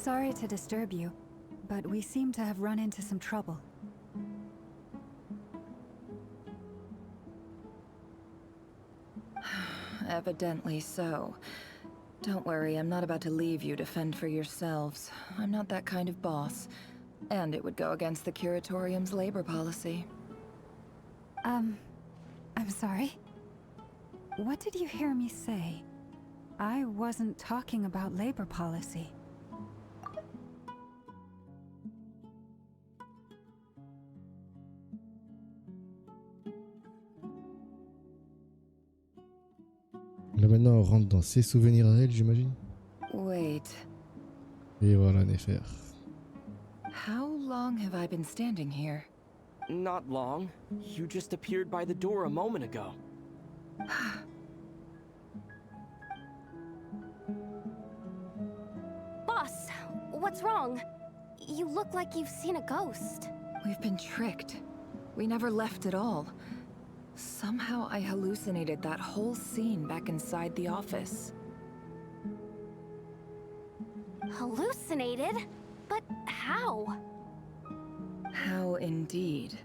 sorry to disturb you, but we seem to have run into some trouble. Evidently so. Don't worry, I'm not about to leave you to fend for yourselves. I'm not that kind of boss. And it would go against the Curatorium's labor policy. I'm sorry? What did you hear me say? I wasn't talking about labor policy. Là maintenant, on rentre dans ses souvenirs à elle, j'imagine. Wait. Et voilà, Nefer. How long have I been standing here? Not long. You just appeared by the door a moment ago. Boss, what's wrong? You look like you've seen a ghost. We've been tricked. We never left at all. Somehow I hallucinated that whole scene back inside the office. Hallucinated? But how? How indeed.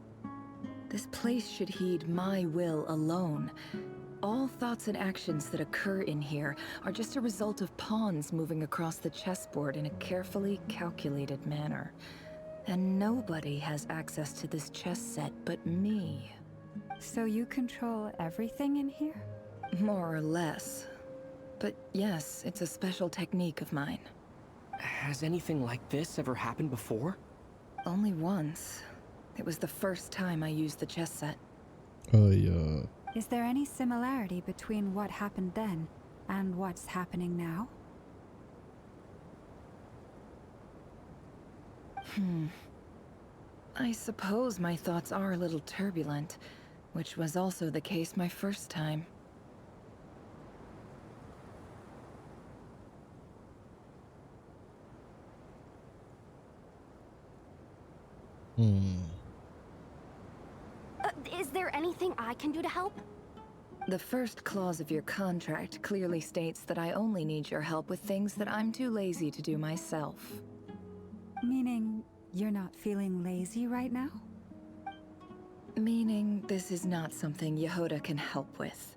This place should heed my will alone. All thoughts and actions that occur in here are just a result of pawns moving across the chessboard in a carefully calculated manner. And nobody has access to this chess set but me. So you control everything in here? More or less. But yes, it's a special technique of mine. Has anything like this ever happened before? Only once. It was the first time I used the chess set. Is there any similarity between what happened then and what's happening now? I suppose my thoughts are a little turbulent, which was also the case my first time. Is there anything I can do to help? The first clause of your contract clearly states that I only need your help with things that I'm too lazy to do myself. Meaning, you're not feeling lazy right now? Meaning, this is not something Yehoda can help with.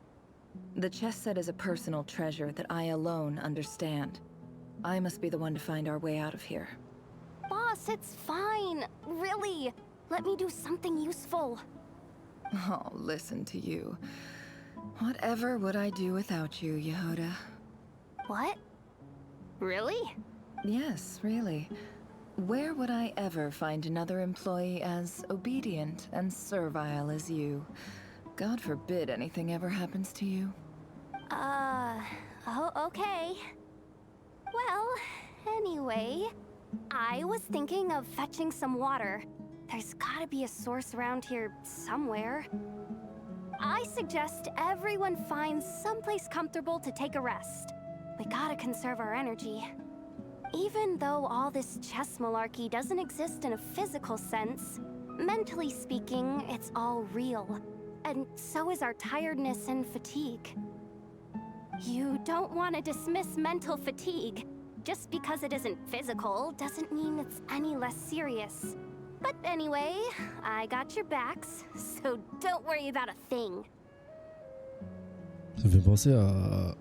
The chess set is a personal treasure that I alone understand. I must be the one to find our way out of here. Boss, it's fine. Really. Let me do something useful. Oh, listen to you. Whatever would I do without you, Yehoda? What? Really? Yes, really. Where would I ever find another employee as obedient and servile as you? God forbid anything ever happens to you. Oh, okay. Well, anyway, I was thinking of fetching some water. There's gotta be a source around here somewhere. I suggest everyone finds someplace comfortable to take a rest. We gotta conserve our energy. Even though all this chess malarkey doesn't exist in a physical sense, mentally speaking, it's all real. And so is our tiredness and fatigue. You don't want to dismiss mental fatigue. Just because it isn't physical doesn't mean it's any less serious. But anyway, I got your backs, so don't worry about a thing. Ça fait penser à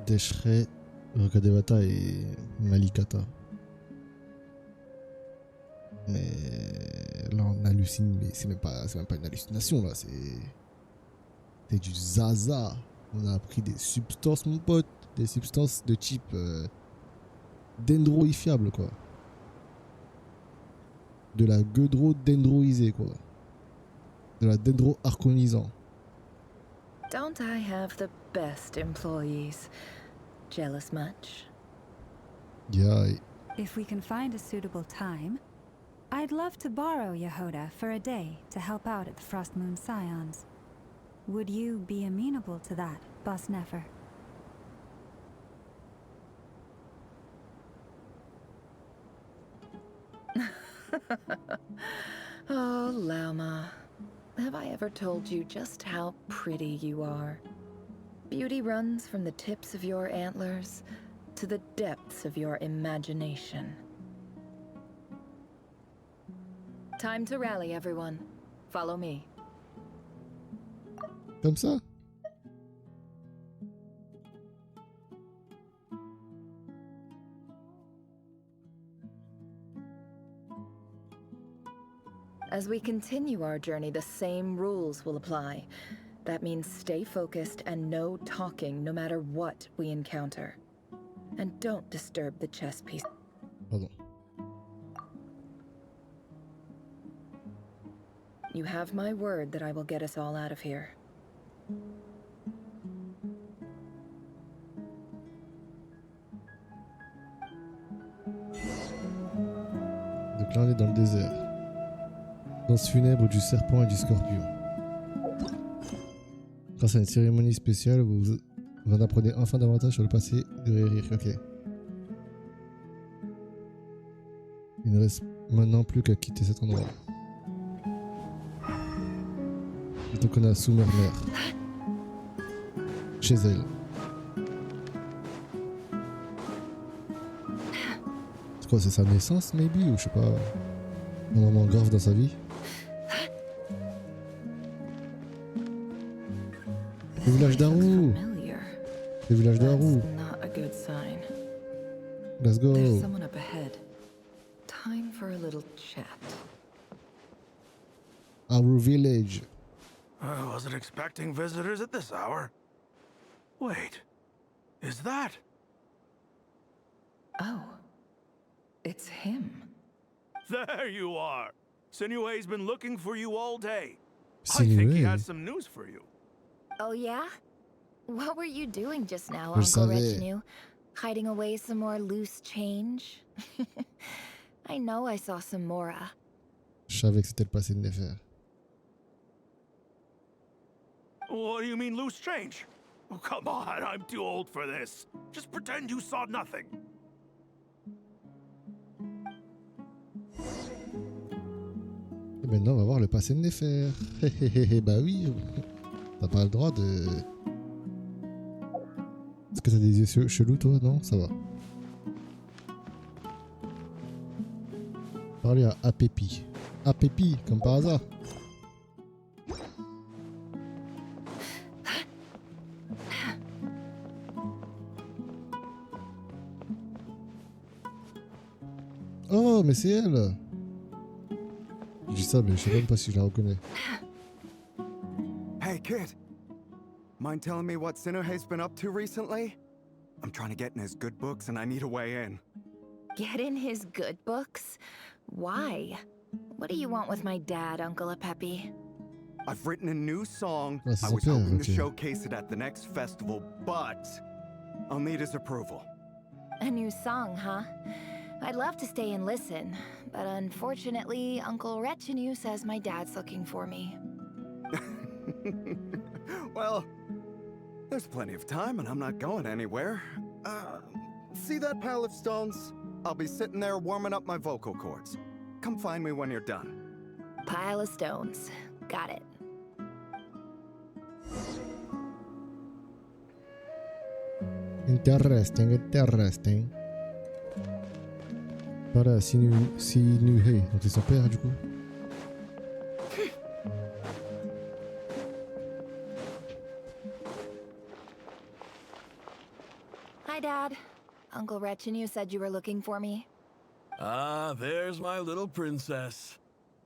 Deshret, Rukadevata et Malikata. Mais là on hallucine, mais c'est même pas une hallucination là, c'est du zaza. On a appris des substances mon pote, des substances de type dendroifiable quoi. De la gueudro dendroisée quoi. De la dendro arconisant. Don't I have the best employees? Jealous much? Yeah. If we can find a suitable time, I'd love to borrow Yehoda for a day to help out at the Frost Moon Scions. Would you be amenable to that, Boss Nefer? Oh, Lauma. Have I ever told you just how pretty you are? Beauty runs from the tips of your antlers to the depths of your imagination. Time to rally, everyone. Follow me. Comme ça? As we continue our journey, the same rules will apply. That means stay focused and no talking no matter what we encounter. And don't disturb the chess piece. Pardon. You have my word that I will get us all out of here. Donc là, on est dans le désert. Danse funèbre du serpent et du scorpion. Grâce à une cérémonie spéciale, vous en apprenez enfin davantage sur le passé de Riri. Ok. Il ne reste maintenant plus qu'à quitter cet endroit. Et donc on a Sous-Mer-Mer. Chez elle. C'est quoi, c'est sa naissance, maybe? Ou je sais pas. Un moment grave dans sa vie? Le village d'Haru! Le village d'Haru! Let's go! There's someone up ahead. Time for a little chat. Haru village. I wasn't expecting visitors at this hour. Wait, is that? Oh, it's him. There you are. Sinue's been looking for you all day. I think he has some news for you. Oh yeah? What were you doing just now, Je Uncle savais. Retinue? Hiding away some more loose change? I know I saw some Mora. Je savais que c'était le passé de Nefer. What do you mean loose change? Oh, come on, I'm too old for this. Just pretend you saw nothing. Et maintenant, on va voir le passé de Nefer. Bah oui. T'as pas le droit de... Est-ce que t'as des yeux chelous, toi? Non, ça va. Parler à Apépi. Apépi, comme par hasard. Oh, mais c'est elle! Je dis ça, mais je sais même pas si je la reconnais. Hey, kid. Mind telling me what Sinuhe's been up to recently? I'm trying to get in his good books and I need a way in. Get in his good books? Why? What do you want with my dad, Uncle Apepi? I've written a new song. Ah, c'est I son was père, hoping ok. to showcase it at the next festival, but I'll need his approval. A new song, huh? I'd love to stay and listen, but unfortunately, Uncle Retinue says my dad's looking for me. Well, there's plenty of time and I'm not going anywhere. See that pile of stones? I'll be sitting there warming up my vocal cords. Come find me when you're done. Pile of stones. Got it. Interesting, interesting. Voilà, Sinuhe. Donc c'est son père, du coup. Hi, Dad. Uncle Retinue said you were looking for me. Ah, there's my little princess.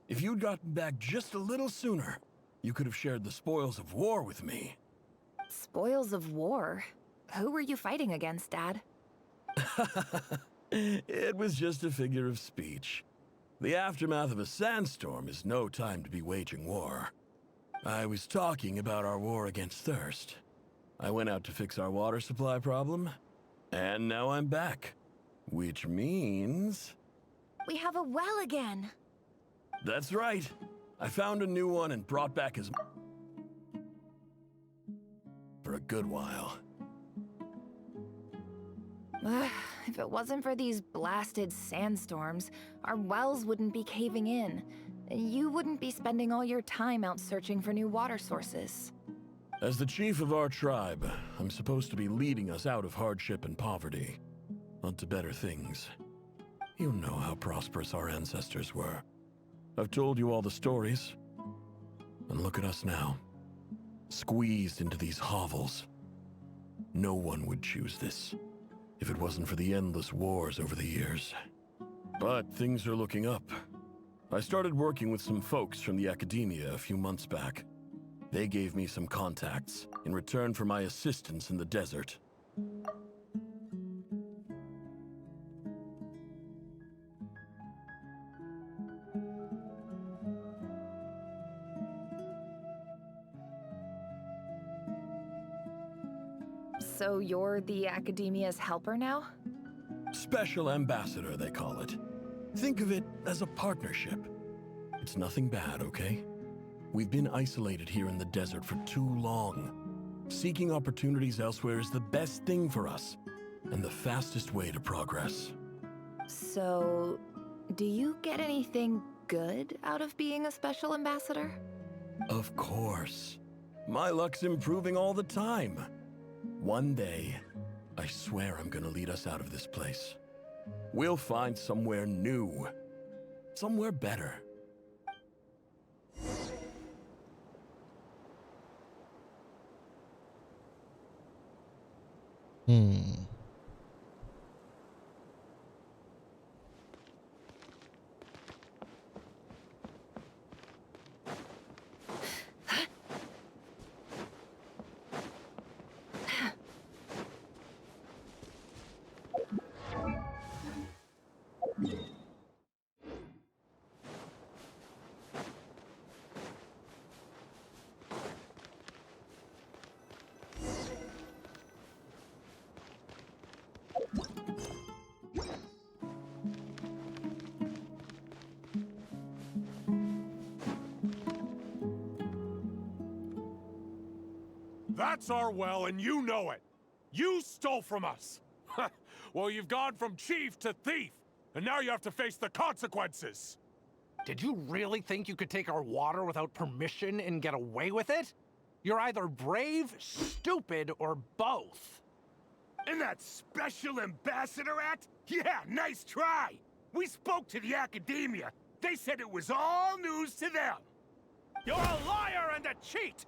If you'd gotten back just a little sooner, you could have shared the spoils of war with me. Spoils of war? Who were you fighting against, Dad? It was just a figure of speech. The aftermath of a sandstorm is no time to be waging war. I was talking about our war against thirst. I went out to fix our water supply problem, and now I'm back. Which means... We have a well again. That's right. I found a new one and brought back his... for a good while. If it wasn't for these blasted sandstorms, our wells wouldn't be caving in. You wouldn't be spending all your time out searching for new water sources. As the chief of our tribe, I'm supposed to be leading us out of hardship and poverty. onto better things. You know how prosperous our ancestors were. I've told you all the stories. And look at us now. Squeezed into these hovels. No one would choose this if it wasn't for the endless wars over the years. But things are looking up. I started working with some folks from the academia a few months back. They gave me some contacts in return for my assistance in the desert. So you're the Academia's helper now? Special ambassador, they call it. Think of it as a partnership. It's nothing bad, okay? We've been isolated here in the desert for too long. Seeking opportunities elsewhere is the best thing for us, and the fastest way to progress. So, do you get anything good out of being a special ambassador? Of course. My luck's improving all the time. One day, I swear I'm gonna lead us out of this place. We'll find somewhere new. Somewhere better. That's our well, and you know it. You stole from us. Well, you've gone from chief to thief, and now you have to face the consequences. Did you really think you could take our water without permission and get away with it? You're either brave, stupid, or both. And that Special Ambassador Act? Yeah, nice try. We spoke to the Academia. They said it was all news to them. You're a liar and a cheat!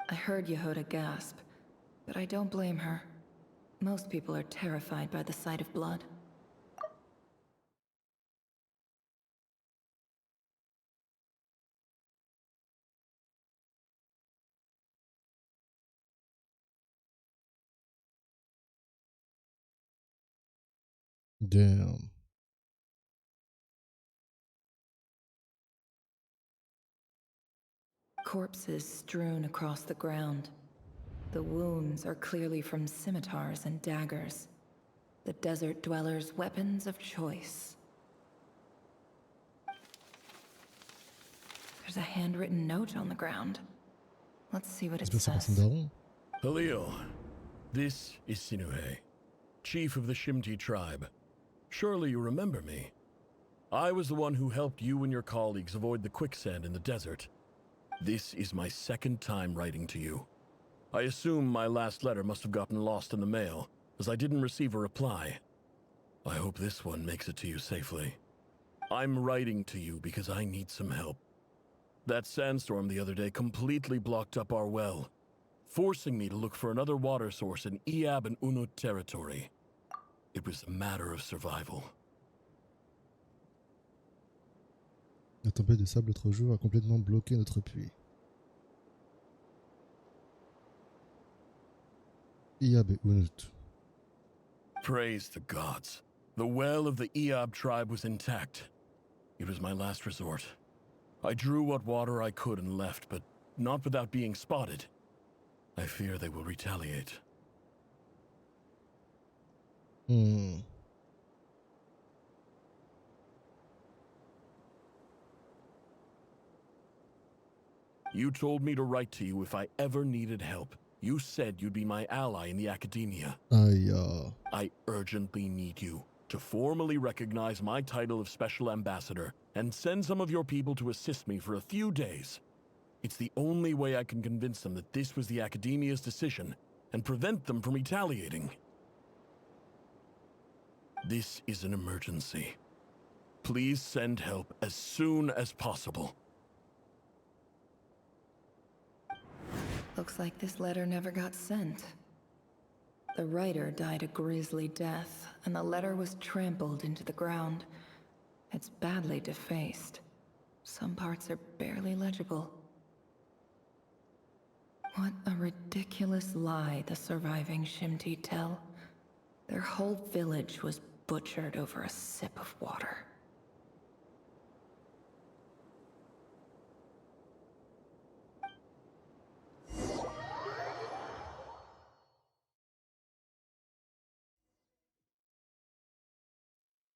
I heard Yehoda gasp, but I don't blame her. Most people are terrified by the sight of blood. Damn. Corpses strewn across the ground. The wounds are clearly from scimitars and daggers. The desert dwellers' weapons of choice. There's a handwritten note on the ground. Let's see what it says. Halil, this is Sinuhe, chief of the Shimti tribe. Surely you remember me. I was the one who helped you and your colleagues avoid the quicksand in the desert. This is my second time writing to you. I assume my last letter must have gotten lost in the mail, as I didn't receive a reply. I hope this one makes it to you safely. I'm writing to you because I need some help. That sandstorm the other day completely blocked up our well, forcing me to look for another water source in Iab and Unut territory. It was a matter of survival. La tempête de sable l'autre jour a complètement bloqué notre puits. Iab et Unut. Praise the gods. The well of the Iab tribe was intact. It was my last resort. I drew what water I could and left, but not without being spotted. I fear they will retaliate. You told me to write to you if I ever needed help. You said you'd be my ally in the academia. Aïe. I urgently need you. to formally recognize my title of Special Ambassador and send some of your people to assist me for a few days. It's the only way I can convince them that this was the Academia's decision and prevent them from retaliating. This is an emergency. Please send help as soon as possible. Looks like this letter never got sent. The writer died a grisly death, and the letter was trampled into the ground. It's badly defaced. Some parts are barely legible. What a ridiculous lie the surviving Shimti tell. Their whole village was butchered over a sip of water.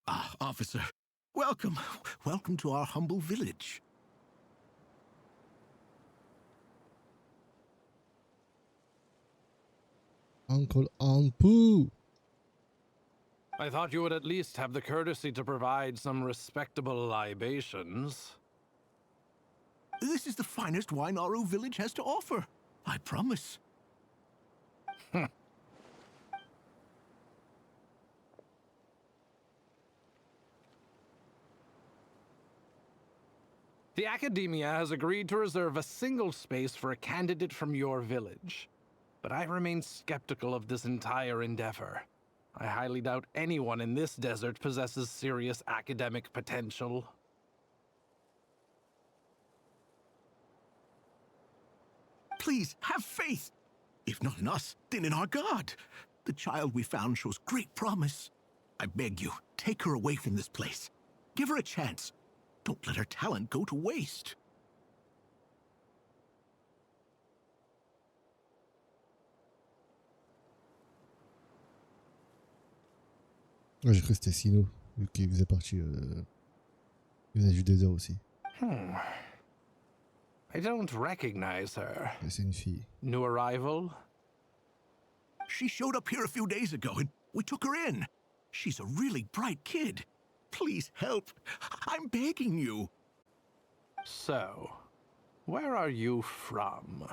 Ah, officer. Welcome. Welcome to our humble village. Uncle Anpu. I thought you would at least have the courtesy to provide some respectable libations. This is the finest wine our village has to offer. I promise. The Academia has agreed to reserve a single space for a candidate from your village. But I remain skeptical of this entire endeavor. I highly doubt anyone in this desert possesses serious academic potential. Please, have faith. If not in us, then in our God. The child we found shows great promise. I beg you, take her away from this place. Give her a chance. Don't let her talent go to waste. Ouais, j'ai cru que c'était Sino, vu qu'il faisait partie. Il venait du désert aussi. I don't recognize her. Et c'est une fille. New arrival? She showed up here a few days ago and we took her in. She's a really bright kid. Please help. I'm begging you. So, where are you from?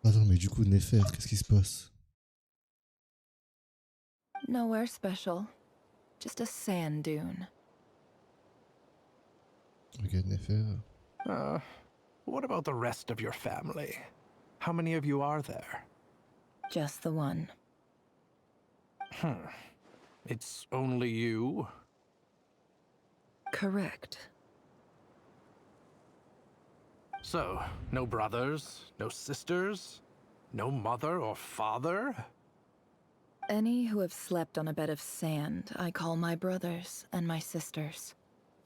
Attends, mais du coup, Nefer, qu'est-ce qui se passe? Nowhere special. Just a sand dune. Regarde Nefer. What about the rest of your family? How many of you are there? Just the one. It's only you? Correct. So, no brothers, no sisters, no mother or father? Any who have slept on a bed of sand, I call my brothers and my sisters.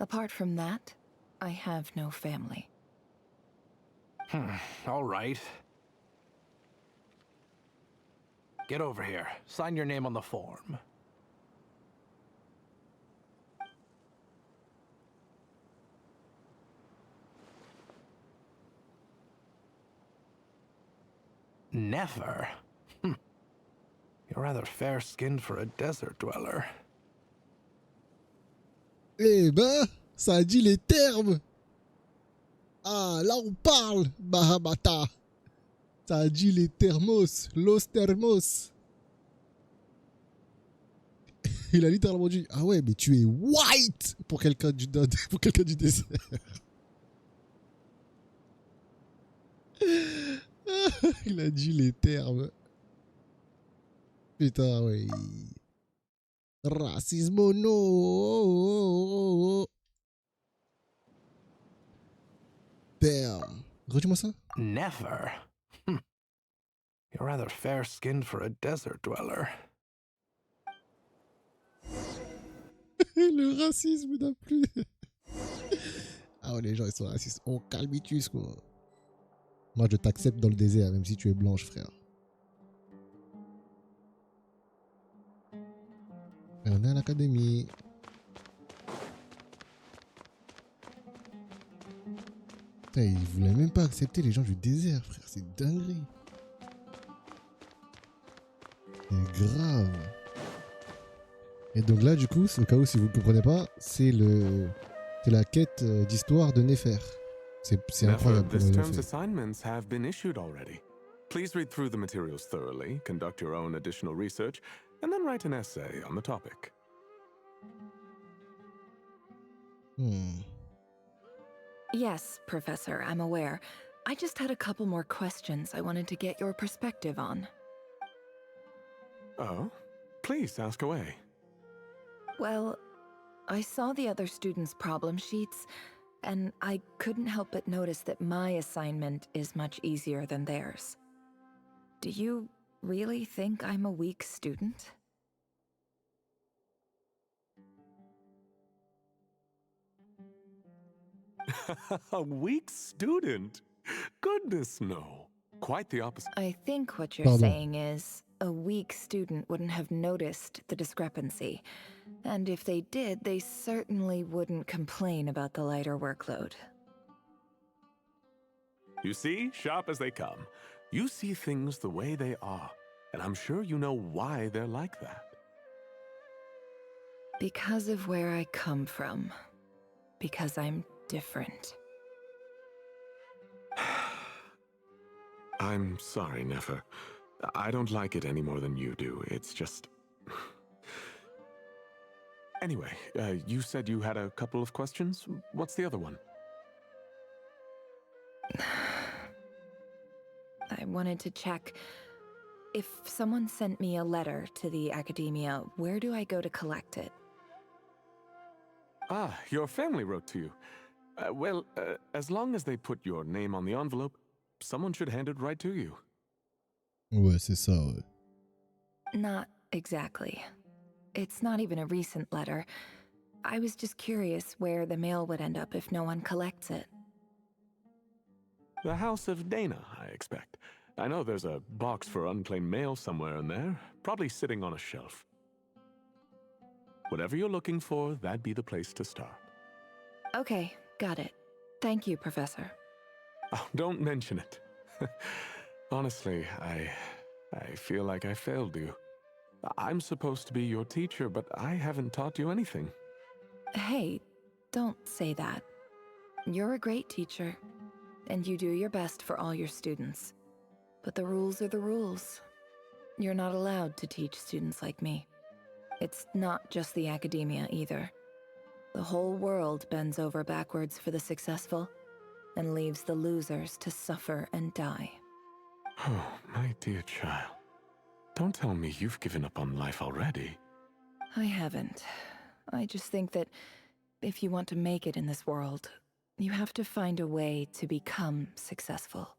Apart from that, I have no family. All right. Get over here. Sign your name on the form. Never? You're rather fair-skinned for a desert dweller. Eh ben, ça a dit les termes. Ah, là on parle, Mahamata. Ça a dit les thermos, los thermos. Il a littéralement dit, ah ouais, mais tu es white pour quelqu'un du Nod, pour quelqu'un du désert. Il a dit les termes. Putain, ouais. Racisme, no. Damn. Redis-moi ça. Never? You're rather fair-skinned for a desert dweller. Le racisme n'a plus. Ah ouais, les gens ils sont racistes. On calmitus quoi. Moi je t'accepte dans le désert même si tu es blanche frère. Et on est à l'académie. Putain, ils voulaient même pas accepter les gens du désert frère. C'est dinguerie. C'est grave. Et donc là, du coup, au cas où si vous ne comprenez pas, c'est la quête d'histoire de Néfer. C'est Nefer, incroyable comment this ils l'ont term's fait. assignments have been issued already. Please read through the materials thoroughly, conduct your own additional research, and then write an essay on the topic. Yes, Professor, I'm aware. I just had a couple more questions I wanted to get your perspective on. Oh? Please ask away. Well, I saw the other students' problem sheets, and I couldn't help but notice that my assignment is much easier than theirs. Do you really think I'm a weak student? A weak student? Goodness, no. Quite the opposite. I think what you're Pardon. saying is a weak student wouldn't have noticed the discrepancy. And if they did, they certainly wouldn't complain about the lighter workload. You see, sharp as they come. You see things the way they are, and I'm sure you know why they're like that. Because of where I come from. Because I'm different. I'm sorry, Nefer. I don't like it any more than you do. It's just... Anyway, you said you had a couple of questions. What's the other one? I wanted to check. If someone sent me a letter to the academia, where do I go to collect it? Ah, your family wrote to you. Well, as long as they put your name on the envelope, someone should hand it right to you. Ouais, c'est ça, ouais. Not exactly. It's not even a recent letter. I was just curious where the mail would end up if no one collects it. The House of Dana, I expect. I know there's a box for unclaimed mail somewhere in there, probably sitting on a shelf. Whatever you're looking for, that'd be the place to start. Okay, got it. Thank you, Professor. Oh, don't mention it. Honestly, I feel like I failed you. I'm supposed to be your teacher, but I haven't taught you anything. Hey, don't say that. You're a great teacher, and you do your best for all your students. But the rules are the rules. You're not allowed to teach students like me. It's not just the academia either. The whole world bends over backwards for the successful, and leaves the losers to suffer and die. Oh, my dear child. Don't tell me you've given up on life already. I haven't. I just think that if you want to make it in this world, you have to find a way to become successful.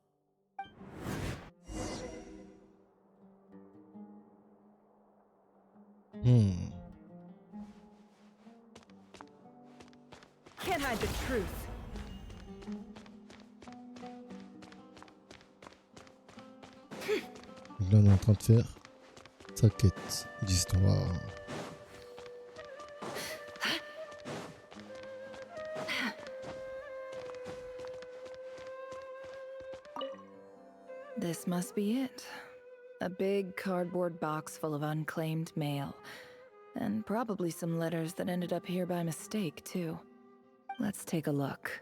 Can't hide the truth. Donc là, on est en train de faire sa quête d'histoire. This must be it. A big cardboard box full of unclaimed mail. And probably some letters that ended up here by mistake, too. Let's take a look.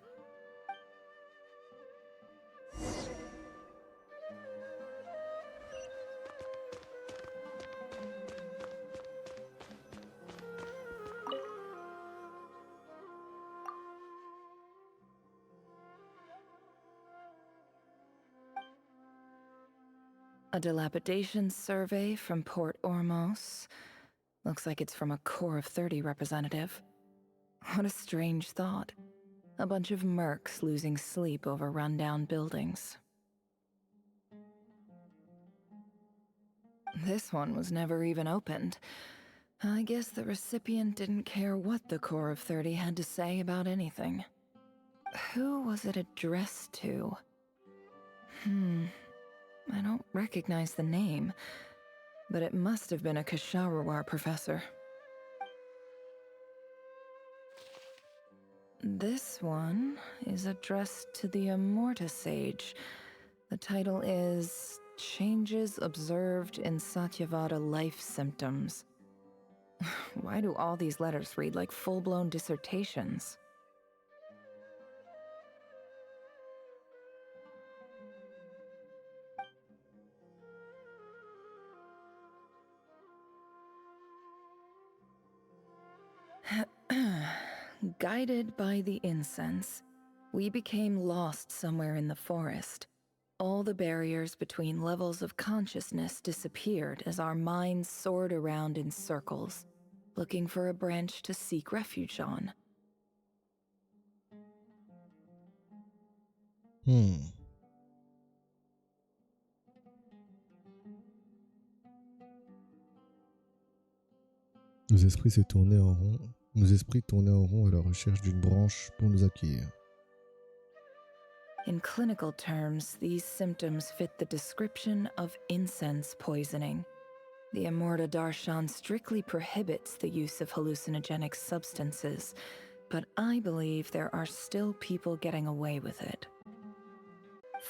A dilapidation survey from Port Ormos. Looks like it's from a Core of 30 representative. What a strange thought. A bunch of mercs losing sleep over rundown buildings. This one was never even opened. I guess the recipient didn't care what the Core of 30 had to say about anything. Who was it addressed to? I don't recognize the name, but it must have been a Kasharawar professor. This one is addressed to the Immorta Sage. The title is Changes Observed in Satyavada Life Symptoms. Why do all these letters read like full-blown dissertations? Guided by the incense, we became lost somewhere in the forest. All the barriers between levels of consciousness disappeared as our minds soared around in circles, looking for a branch to seek refuge on. Nos esprits se tournaient en rond. Nos esprits tournaient en rond à la recherche d'une branche pour nous accueillir. In clinical terms, these symptoms fit the description of incense poisoning. The Amurta Darshan strictly prohibits the use of hallucinogenic substances, but I believe there are still people getting away with it.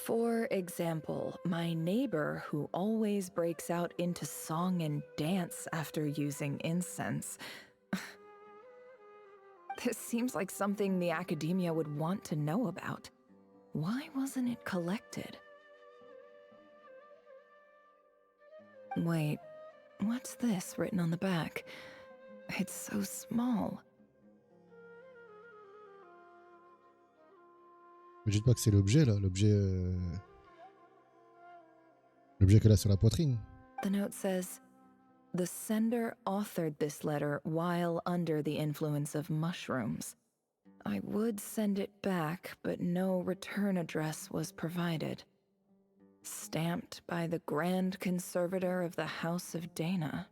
For example, my neighbor who always breaks out into song and dance after using incense. This seems like something the academia would want to know about. Why wasn't it collected? Wait, what's this written on the back? It's so small. Me dites pas que c'est l'objet là, l'objet qu'elle a sur la poitrine. The note says, the sender authored this letter while under the influence of mushrooms. I would send it back, but no return address was provided. Stamped by the Grand Conservator of the House of Dana.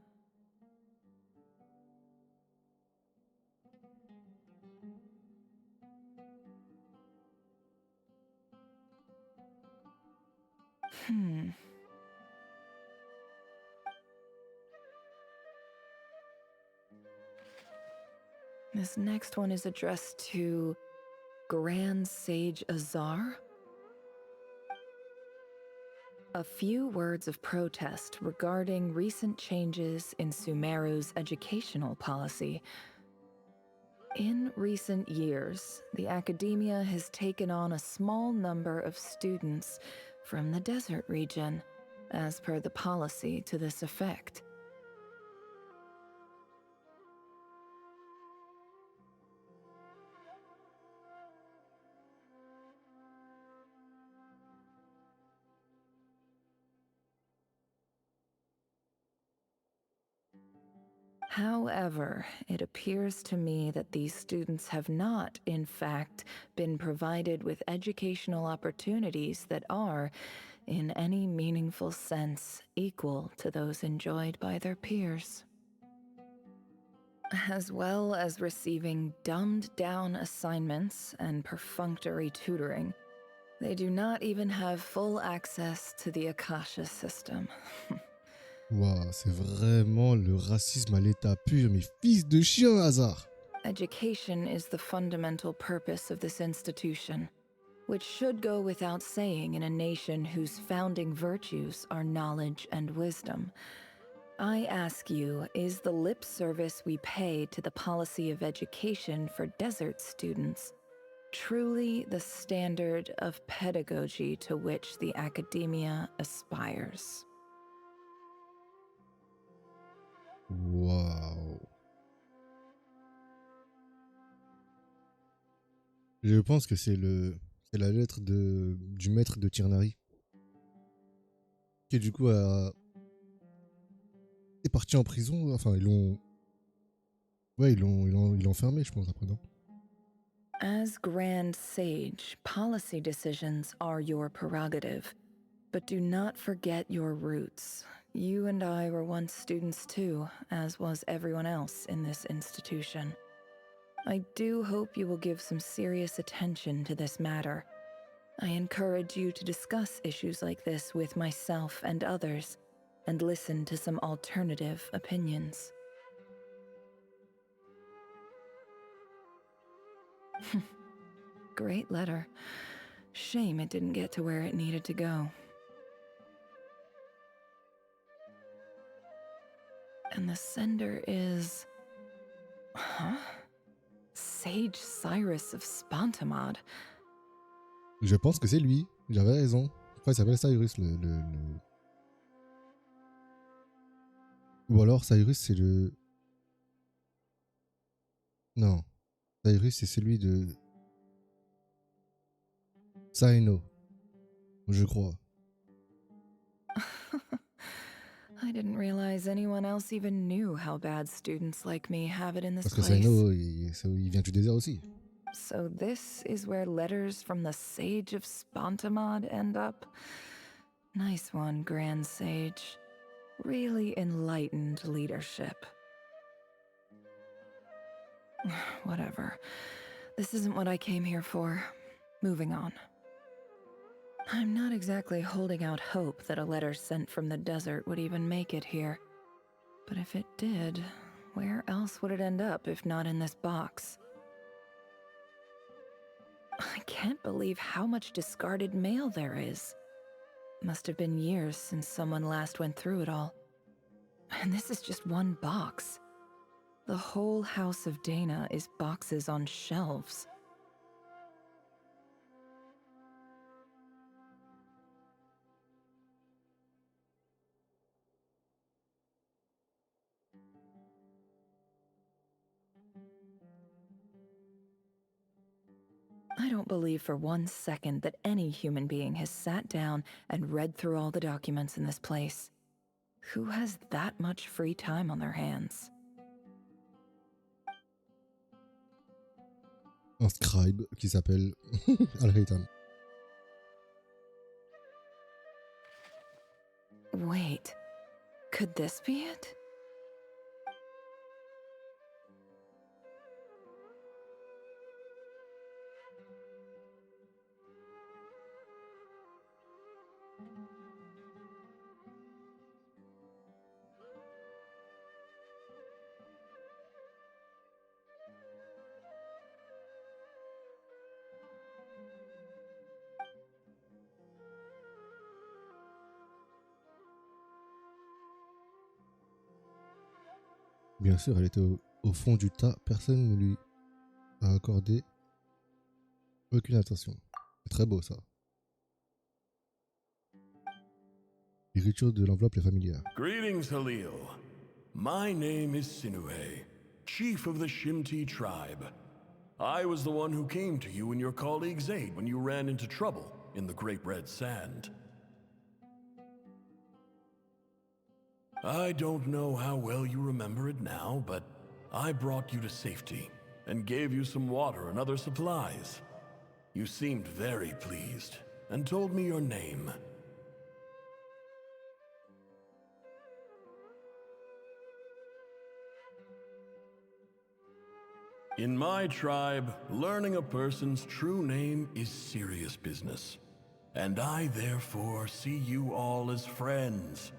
This next one is addressed to Grand Sage Azar. A few words of protest regarding recent changes in Sumeru's educational policy. In recent years, the academia has taken on a small number of students from the desert region, as per the policy to this effect. However, it appears to me that these students have not, in fact, been provided with educational opportunities that are, in any meaningful sense, equal to those enjoyed by their peers. As well as receiving dumbed-down assignments and perfunctory tutoring, they do not even have full access to the Akasha system. Waouh, c'est vraiment le racisme à l'état pur, mais fils de chien, hasard. Education is the fundamental purpose of this institution, which should go without saying in a nation whose founding virtues are knowledge and wisdom. I ask you, is the lip service we pay to the policy of education for desert students truly the standard of pedagogy to which the academia aspires? Waouh. Je pense que c'est la lettre du maître de Tirnari, qui du coup est parti en prison. Enfin, ils l'ont fermé, je pense, après, non? As Grand Sage, policy decisions are your prerogative, but do not forget your roots. You and I were once students too, as was everyone else in this institution. I do hope you will give some serious attention to this matter. I encourage you to discuss issues like this with myself and others, and listen to some alternative opinions. Great letter. Shame it didn't get to where it needed to go. And the sender is Huh? Sage Cyrus of Spantamod. Je pense que c'est lui. J'avais raison. Enfin, il s'appelle Cyrus, Ou alors Cyrus, c'est le... Non. Cyrus, c'est celui de... Saino. Je crois. I didn't realize anyone else even knew how bad students like me have it in this Parce que place. Saino, il vient du désert aussi. So this is where letters from the Sage of Spantamod end up? Nice one, Grand Sage. Really enlightened leadership. Whatever. This isn't what I came here for. Moving on. I'm not exactly holding out hope that a letter sent from the desert would even make it here. But if it did, where else would it end up if not in this box? I can't believe how much discarded mail there is. Must have been years since someone last went through it all. And this is just one box. The whole House of Dana is boxes on shelves. I don't believe for one second that any human being has sat down and read through all the documents in this place. Who has that much free time on their hands? Un scribe qui s'appelle Alritan. Wait, could this be it? Bien sûr, elle était au fond du tas. Personne ne lui a accordé aucune attention. C'est très beau, ça. L'écriture de l'enveloppe est familière. Greetings, Halil. My name is Sinuhe, chief of the Shimti tribe. I was the one who came to you and your colleague's aid when you ran into trouble in the Great Red Sand. I don't know how well you remember it now, but I brought you to safety and gave you some water and other supplies. You seemed very pleased and told me your name. In my tribe, learning a person's true name is serious business, and I therefore see you all as friends.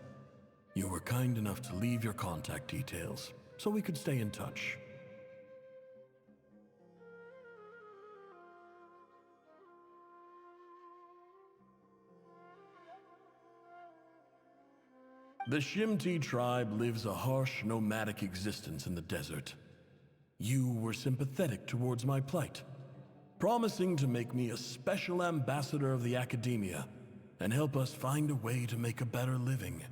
You were kind enough to leave your contact details, so we could stay in touch. The Shimti tribe lives a harsh, nomadic existence in the desert. You were sympathetic towards my plight, promising to make me a special ambassador of the academia and help us find a way to make a better living.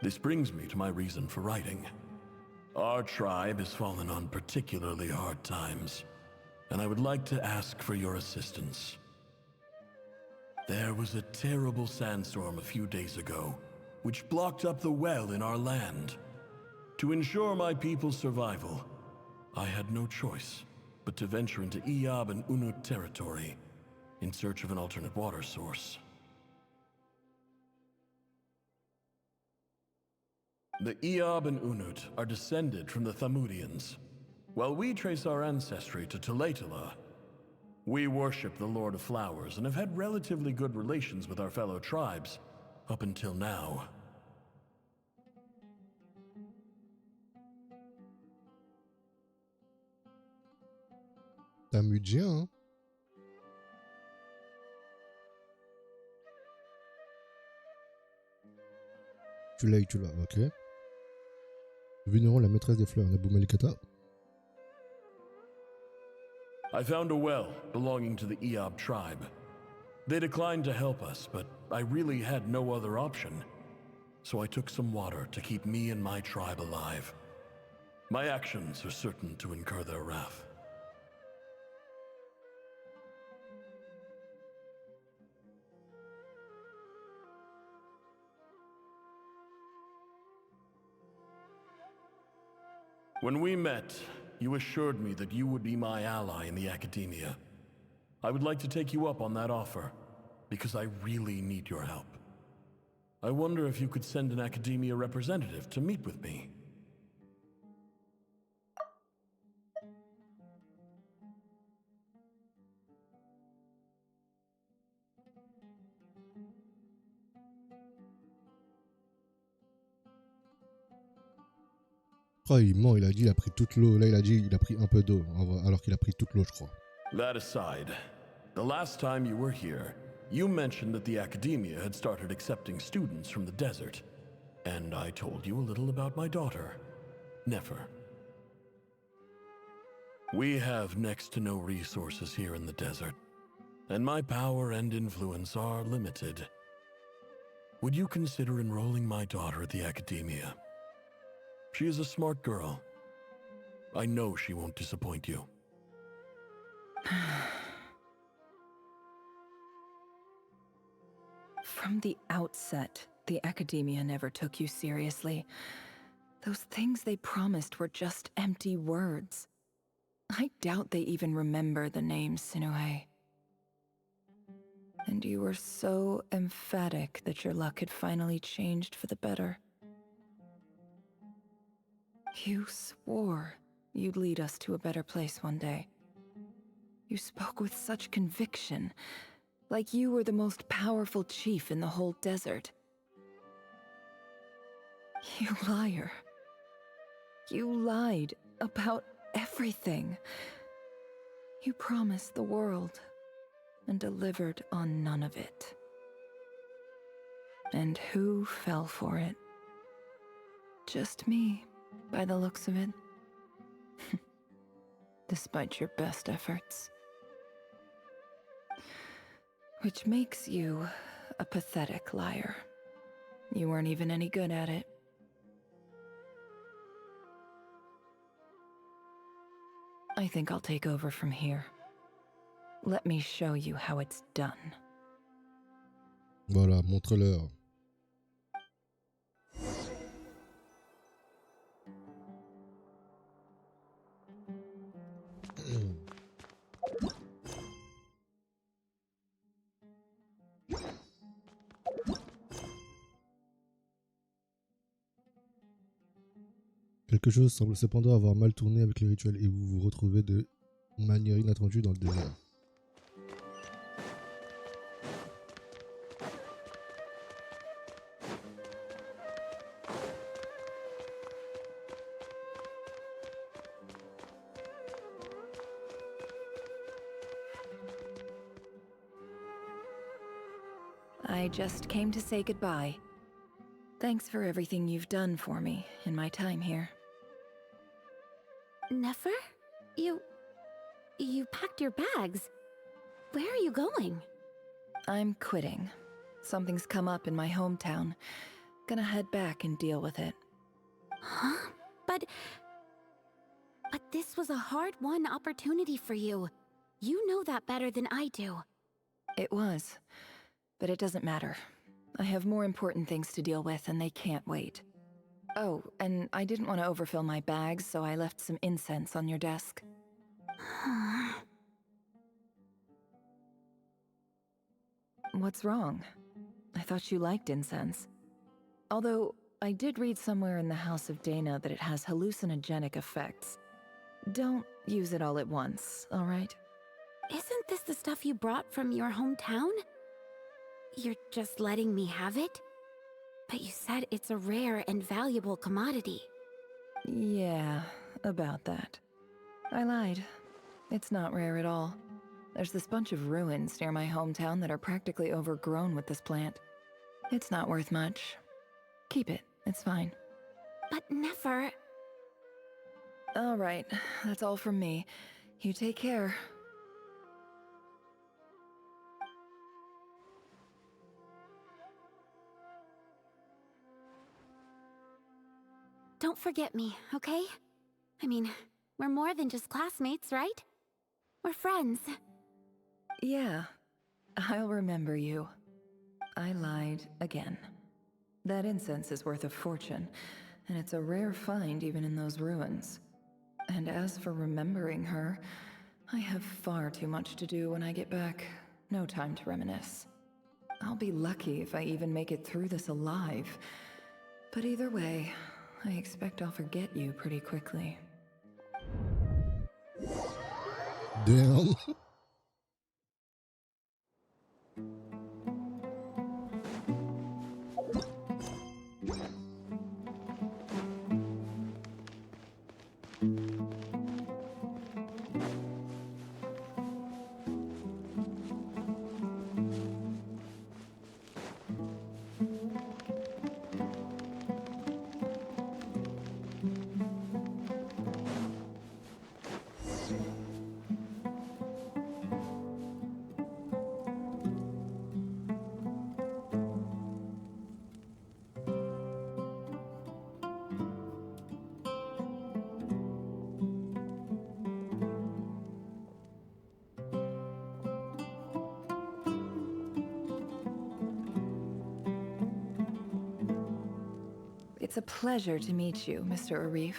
This brings me to my reason for writing. Our tribe has fallen on particularly hard times, and I would like to ask for your assistance. There was a terrible sandstorm a few days ago, which blocked up the well in our land. To ensure my people's survival, I had no choice but to venture into Iyab and Unut territory in search of an alternate water source. The Iyab and Unut are descended from the Thamudians, Well, we trace our ancestry to Tulatula. We worship the Lord of Flowers and have had relatively good relations with our fellow tribes up until now. T'as mudien, hein? Tu l'as, ok. Vénérons la maîtresse des fleurs, Nabu Malikata. I found a well belonging to the Eob tribe. They declined to help us, but I really had no other option. So I took some water to keep me and my tribe alive. My actions are certain to incur their wrath. When we met, you assured me that you would be my ally in the academia. I would like to take you up on that offer, because I really need your help. I wonder if you could send an academia representative to meet with me. Oh, il ment, il a dit il a pris toute l'eau. Là, il a dit il a pris un peu d'eau, alors qu'il a pris toute l'eau, je crois. That aside, the last time you were here, you mentioned that the academia had started accepting students from the desert. And I told you a little about my daughter, Nefer. We have next to no resources here in the desert, and my power and influence are limited. Would you consider enrolling my daughter at the academia? She is a smart girl. I know she won't disappoint you. From the outset, the academia never took you seriously. Those things they promised were just empty words. I doubt they even remember the name Sinuhe. And you were so emphatic that your luck had finally changed for the better. You swore you'd lead us to a better place one day. You spoke with such conviction, like you were the most powerful chief in the whole desert. You liar. You lied about everything. You promised the world and delivered on none of it. And who fell for it? Just me, by the looks of it. Despite your best efforts. Which makes you a pathetic liar. You weren't even any good at it. I think I'll take over from here. Let me show you how it's done. Voilà, montre-leur. Quelque chose semble cependant avoir mal tourné avec les rituels et vous vous retrouvez de manière inattendue dans le désert. I just came to say goodbye. Thanks for everything you've done for me in my time here. Nefer? You packed your bags. Where are you going? I'm quitting. Something's come up in my hometown. Gonna head back and deal with it. Huh? But this was a hard-won opportunity for you. You know that better than I do. It was. But it doesn't matter. I have more important things to deal with and they can't wait. Oh, and I didn't want to overfill my bags, so I left some incense on your desk. What's wrong? I thought you liked incense. Although, I did read somewhere in the House of Dana that it has hallucinogenic effects. Don't use it all at once, all right? Isn't this the stuff you brought from your hometown? You're just letting me have it? But you said it's a rare and valuable commodity. Yeah, about that. I lied. It's not rare at all. There's this bunch of ruins near my hometown that are practically overgrown with this plant. It's not worth much. Keep it, it's fine. But never... All right, that's all from me. You take care. Don't forget me, okay? I mean, we're more than just classmates, right? We're friends. Yeah, I'll remember you. I lied again. That incense is worth a fortune, and it's a rare find even in those ruins. And as for remembering her, I have far too much to do when I get back. No time to reminisce. I'll be lucky if I even make it through this alive. But either way, I expect I'll forget you pretty quickly. Damn. It's a pleasure to meet you, Mr. Arif.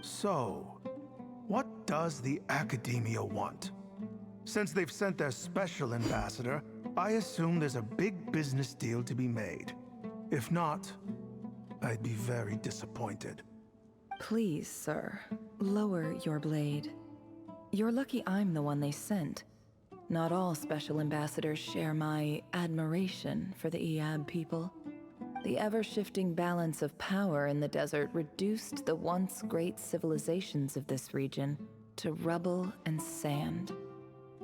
So, what does the Academia want? Since they've sent their special ambassador, I assume there's a big business deal to be made. If not, I'd be very disappointed. Please, sir, lower your blade. You're lucky I'm the one they sent. Not all special ambassadors share my admiration for the Iab people. The ever-shifting balance of power in the desert reduced the once great civilizations of this region to rubble and sand.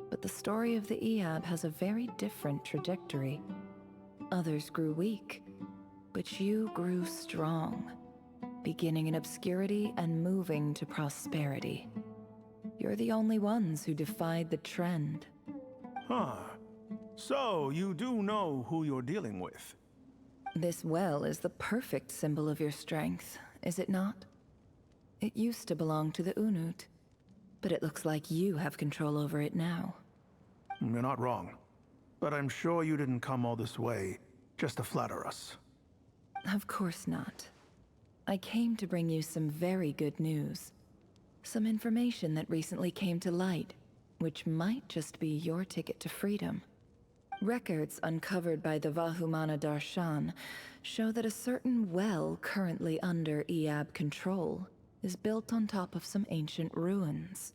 But the story of the Iab has a very different trajectory. Others grew weak, but you grew strong, beginning in obscurity and moving to prosperity. You're the only ones who defied the trend. Huh. So, you do know who you're dealing with? This well is the perfect symbol of your strength, is it not? It used to belong to the Unut, but it looks like you have control over it now. You're not wrong. But I'm sure you didn't come all this way just to flatter us. Of course not. I came to bring you some very good news. Some information that recently came to light, which might just be your ticket to freedom. Records uncovered by the Vahumana Darshan show that a certain well currently under Iab control is built on top of some ancient ruins.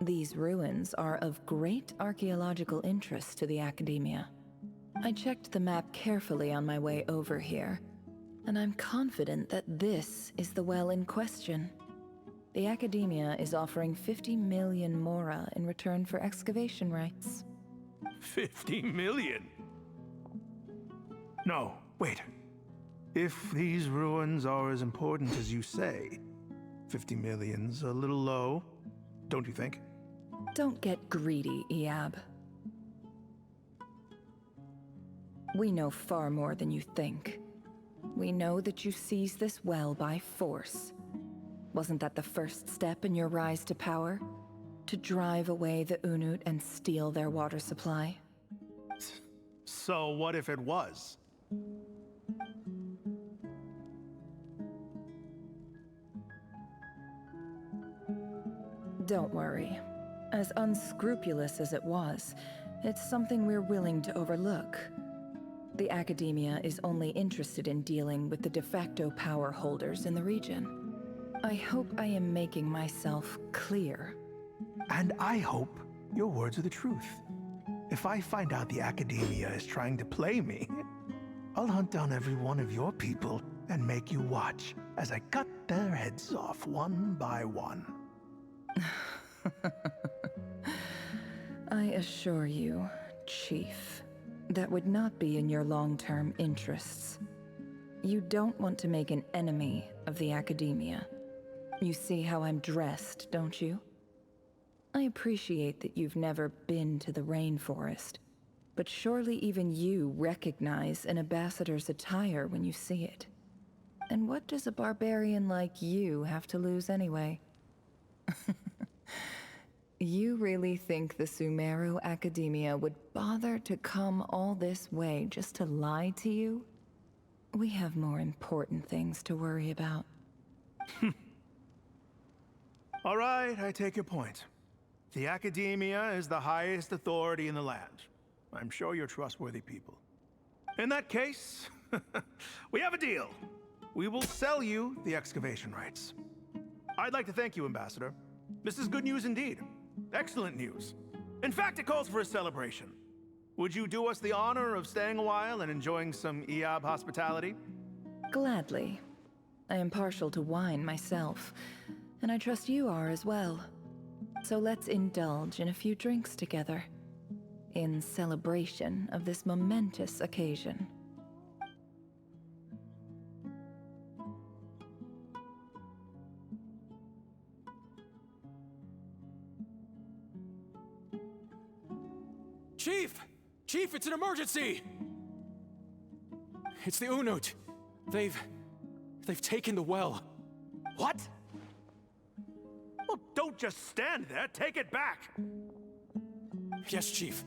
These ruins are of great archaeological interest to the Academia. I checked the map carefully on my way over here, and I'm confident that this is the well in question. The Academia is offering 50 million mora in return for excavation rights. 50 million? No, wait. If these ruins are as important as you say, 50 million's a little low, don't you think? Don't get greedy, Iab. We know far more than you think. We know that you seized this well by force. Wasn't that the first step in your rise to power? To drive away the Unut and steal their water supply? So what if it was? Don't worry. As unscrupulous as it was, it's something we're willing to overlook. The Academia is only interested in dealing with the de facto power holders in the region. I hope I am making myself clear. And I hope your words are the truth. If I find out the Academia is trying to play me, I'll hunt down every one of your people and make you watch as I cut their heads off one by one. I assure you, Chief, that would not be in your long-term interests. You don't want to make an enemy of the Academia. You see how I'm dressed, don't you? I appreciate that you've never been to the rainforest, but surely even you recognize an ambassador's attire when you see it. And what does a barbarian like you have to lose anyway? You really think the Sumeru Academia would bother to come all this way just to lie to you? We have more important things to worry about. All right, I take your point. The Academia is the highest authority in the land. I'm sure you're trustworthy people. In that case, we have a deal. We will sell you the excavation rights. I'd like to thank you, Ambassador. This is good news indeed. Excellent news. In fact, it calls for a celebration. Would you do us the honor of staying a while and enjoying some Eab hospitality? Gladly. I am partial to wine myself, and I trust you are as well. So let's indulge in a few drinks together, in celebration of this momentous occasion. Chief! Chief, it's an emergency! It's the Unut. They've taken the well. What? Well, don't just stand there. Take it back. Yes, Chief.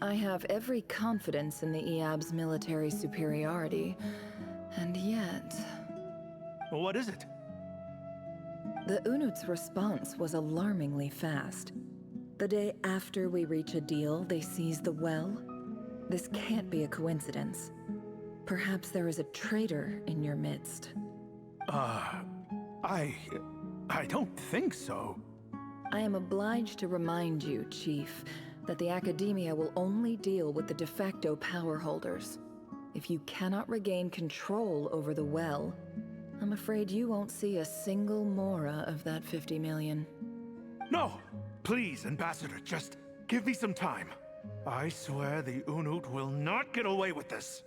I have every confidence in the Eab's military superiority, and yet... Well, what is it? The Unut's response was alarmingly fast. The day after we reach a deal, they seize the well. This can't be a coincidence. Perhaps there is a traitor in your midst. I don't think so. I am obliged to remind you, Chief, that the Academia will only deal with the de facto power holders. If you cannot regain control over the well, I'm afraid you won't see a single mora of that 50 million. No! Please, Ambassador, just give me some time. I swear the Unut will not get away with this.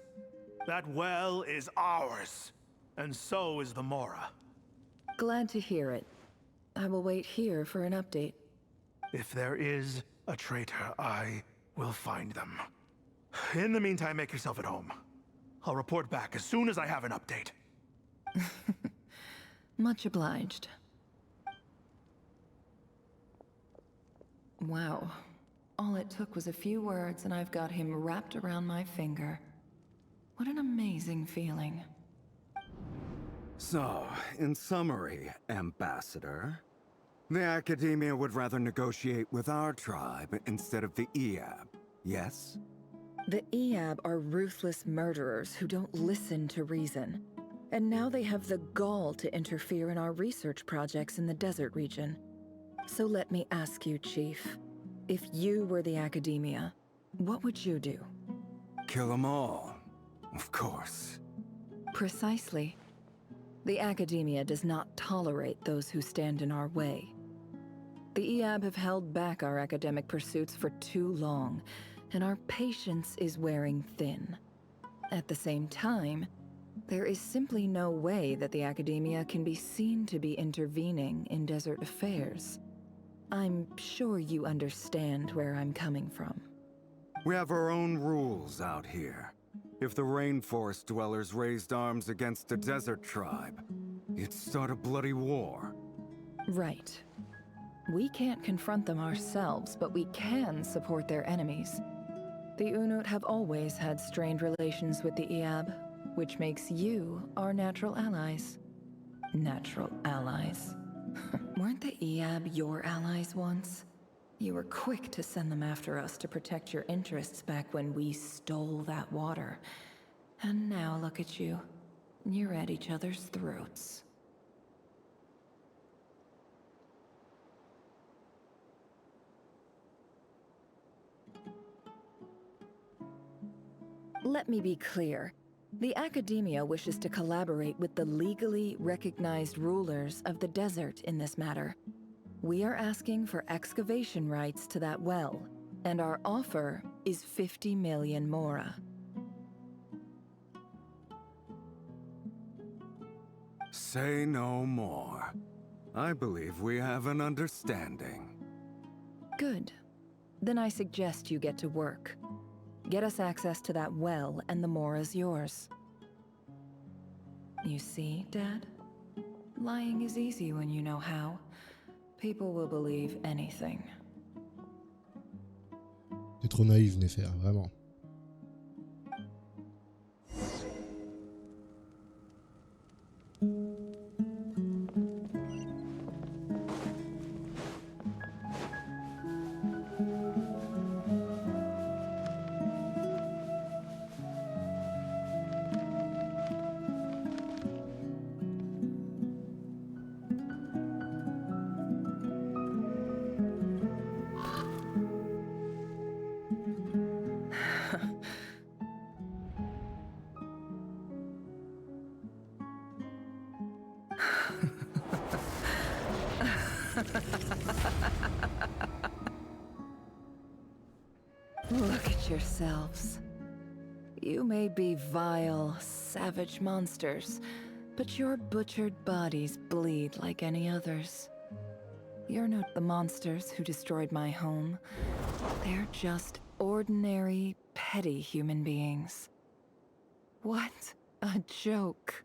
That well is ours, and so is the Mora. Glad to hear it. I will wait here for an update. If there is a traitor, I will find them. In the meantime, make yourself at home. I'll report back as soon as I have an update. Much obliged. Wow. All it took was a few words and I've got him wrapped around my finger. What an amazing feeling. So, in summary, Ambassador, the Academia would rather negotiate with our tribe instead of the Eab, yes? The Eab are ruthless murderers who don't listen to reason. And now they have the gall to interfere in our research projects in the desert region. So let me ask you, Chief. If you were the Academia, what would you do? Kill them all, of course. Precisely. The Academia does not tolerate those who stand in our way. The Eab have held back our academic pursuits for too long, and our patience is wearing thin. At the same time, there is simply no way that the Academia can be seen to be intervening in desert affairs. I'm sure you understand where I'm coming from. We have our own rules out here. If the rainforest dwellers raised arms against a desert tribe, you'd start a bloody war. Right. We can't confront them ourselves, but we can support their enemies. The Unut have always had strained relations with the Eab, which makes you our natural allies. Natural allies. Weren't the Eab your allies once? You were quick to send them after us to protect your interests back when we stole that water. And now look at you. You're at each other's throats. Let me be clear. The academia wishes to collaborate with the legally recognized rulers of the desert in this matter. We are asking for excavation rights to that well, and our offer is 50 million mora. Say no more. I believe we have an understanding. Good. Then I suggest you get to work. Get us access to that well, and the mora's yours. You see, Dad? Lying is easy when you know how. People will believe anything. T'es trop naïf, Nefer, vraiment. Look at yourselves. You may be vile, savage monsters, but your butchered bodies bleed like any others. You're not the monsters who destroyed my home. They're just ordinary, petty human beings. What a joke.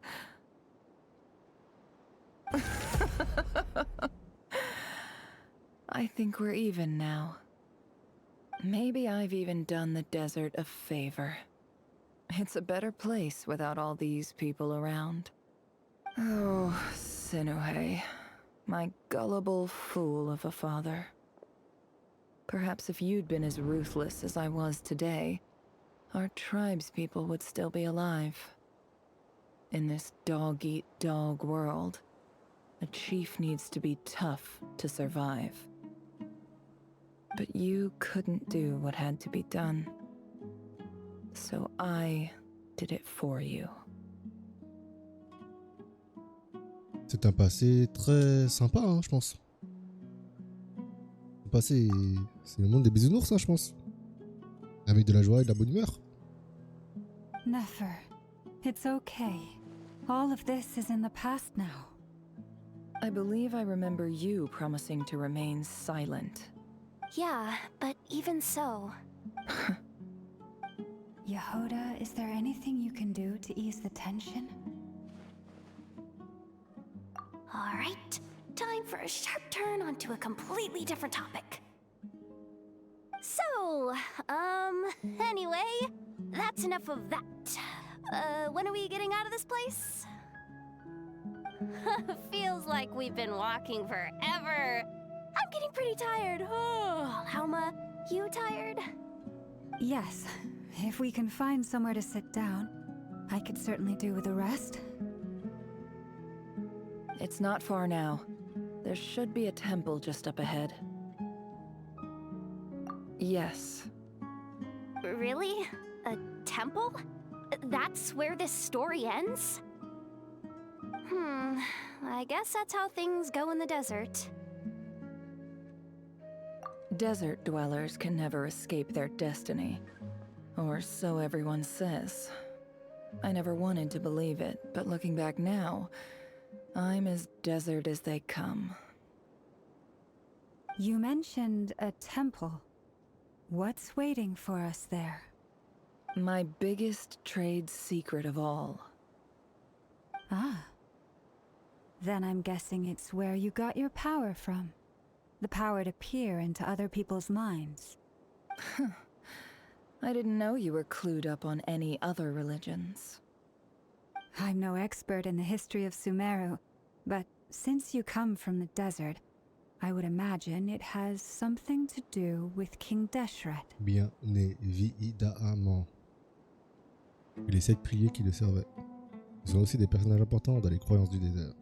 I think we're even now. Maybe I've even done the desert a favor. It's a better place without all these people around. Oh, Sinuhe, my gullible fool of a father. Perhaps if you'd been as ruthless as I was today, our tribespeople would still be alive. In this dog-eat-dog world, a chief needs to be tough to survive. But you couldn't do what had to be done. So I did it for you. C'est un passé très sympa, hein, je pense. Le passé, c'est le monde des bisounours, hein, je pense. Avec de la joie et de la bonne humeur. Nefer, it's okay. All of this is in the past now. I believe I remember you promising to remain silent. Yeah, but even so... Yehoda, is there anything you can do to ease the tension? Alright, time for a sharp turn onto a completely different topic. So, anyway, that's enough of that. When are we getting out of this place? Feels like we've been walking forever. I'm getting pretty tired. Oh, Lauma, you tired? Yes. If we can find somewhere to sit down, I could certainly do with a rest. It's not far now. There should be a temple just up ahead. Yes. Really? A temple? That's where this story ends? I guess that's how things go in the desert. Desert dwellers can never escape their destiny. Or so everyone says. I never wanted to believe it, but looking back now, I'm as desert as they come. You mentioned a temple. What's waiting for us there? My biggest trade secret of all. Ah. Then I'm guessing it's where you got your power from. The power to peer into other people's minds. I didn't know you were clued up on any other religions. I'm no expert in the history of Sumeru, but since you come from the desert, I would imagine it has something to do with King Deshret. Bien évidemment. Et les 7 piliers qui le servaient. Ils sont aussi des personnages importants dans les croyances du désert.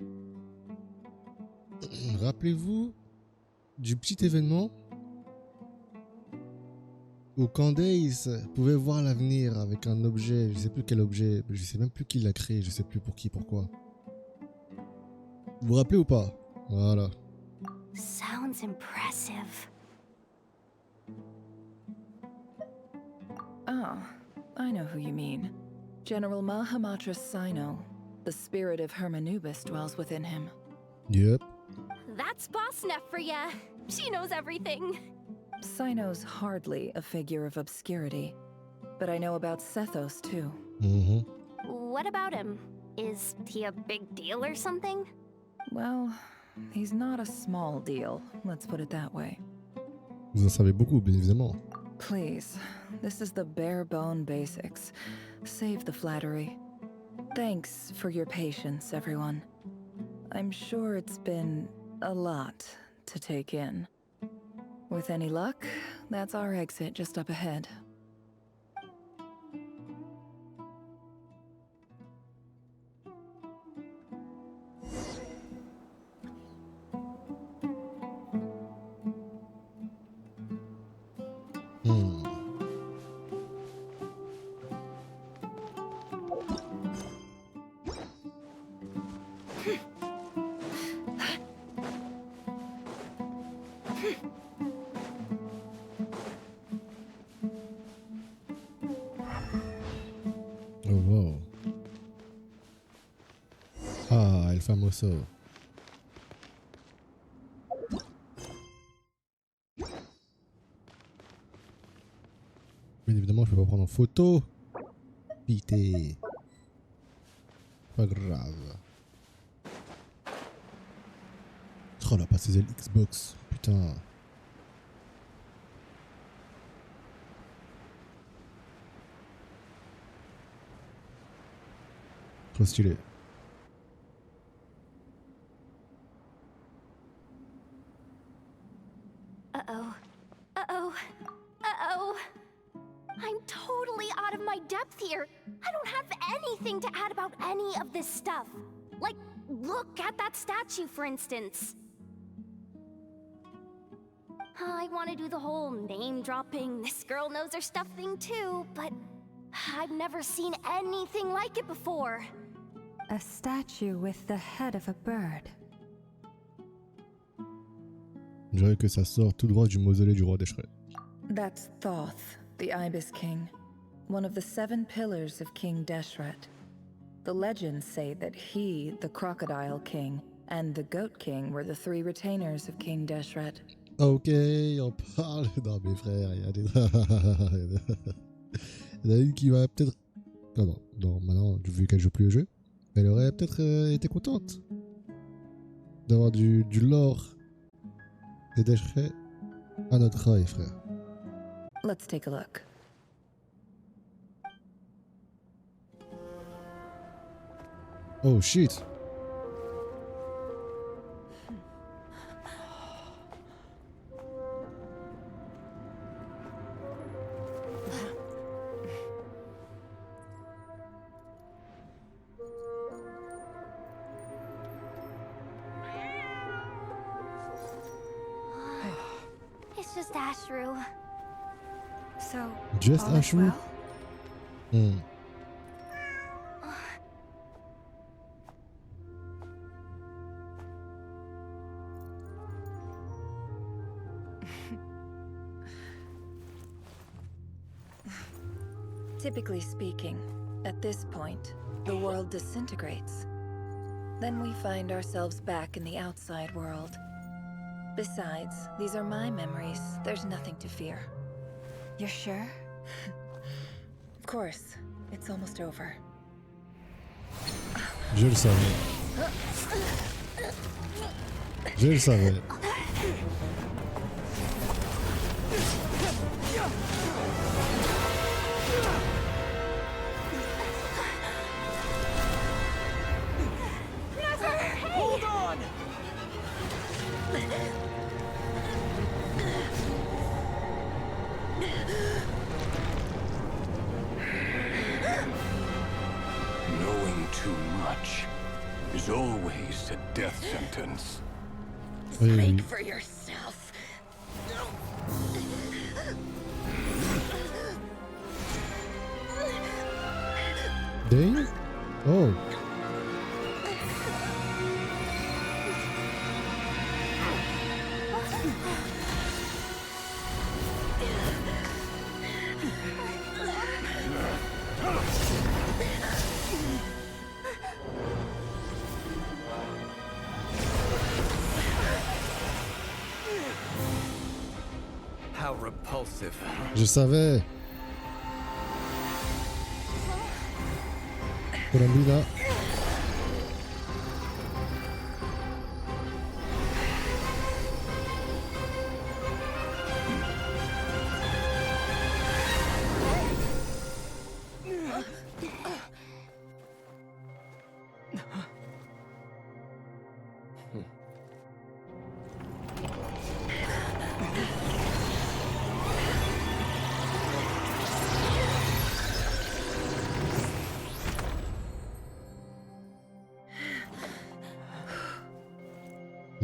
Rappelez-vous du petit événement où Candace pouvait voir l'avenir avec un objet, je sais plus quel objet, je sais même plus qui l'a créé, je sais plus pour qui, pourquoi. Vous vous rappelez ou pas? Voilà. Sounds impressive. Ah, I know who you mean. General Mahamatra Sino. The spirit of Hermanubis dwells within him. Yep. That's Boss Neff for ya. She knows everything. Sino's hardly a figure of obscurity, but I know about Sethos too. Mhm. What about him? Is he a big deal or something? Well, he's not a small deal, let's put it that way. Vous en savez beaucoup, bien évidemment. Please, this is the bare bone basics. Save the flattery. Thanks for your patience, everyone. I'm sure it's been a lot to take in. With any luck, that's our exit just up ahead. Oh wow. Ah, el famoso. Bien évidemment, je peux pas prendre en photo. Pité. Pas grave. Oh là, pas ces ailes Xbox. Putain. Trop stylé. Uh-oh. Uh-oh. Uh-oh. I'm totally out of my depth here. I don't have anything to add about any of this stuff. Like, look at that statue, for instance. I want to do the whole name-dropping, this girl knows her stuff thing too, but I've never seen anything like it before. A statue with the head of a bird. Je dirais que ça sort tout droit du mausolée du roi des Shreds. That's Thoth, the Ibis King, one of the 7 pillars of King Deshret. The legends say that he, the Crocodile King, and the Goat King were the 3 retainers of King Deshret. Ok, on parle. Non, mes frères, il y a des. Il y en a une qui va peut-être. Non, maintenant, vu qu'elle joue plus au jeu, elle aurait peut-être été contente d'avoir du lore et d'Eshret à notre œil, frère. Let's take a look. Oh shit! It's just Ashru. So, Just all is Ashru? well? Typically speaking, at this point, the world disintegrates. Then we find ourselves back in the outside world. Besides, these are my memories. There's nothing to fear. You're sure? Of course, it's almost over. Je le savais. Je le savais. Hold on! Knowing too much is always a death sentence. Oui, oui. For yourself. Dane? Oh. How repulsive. Je savais. Colombina.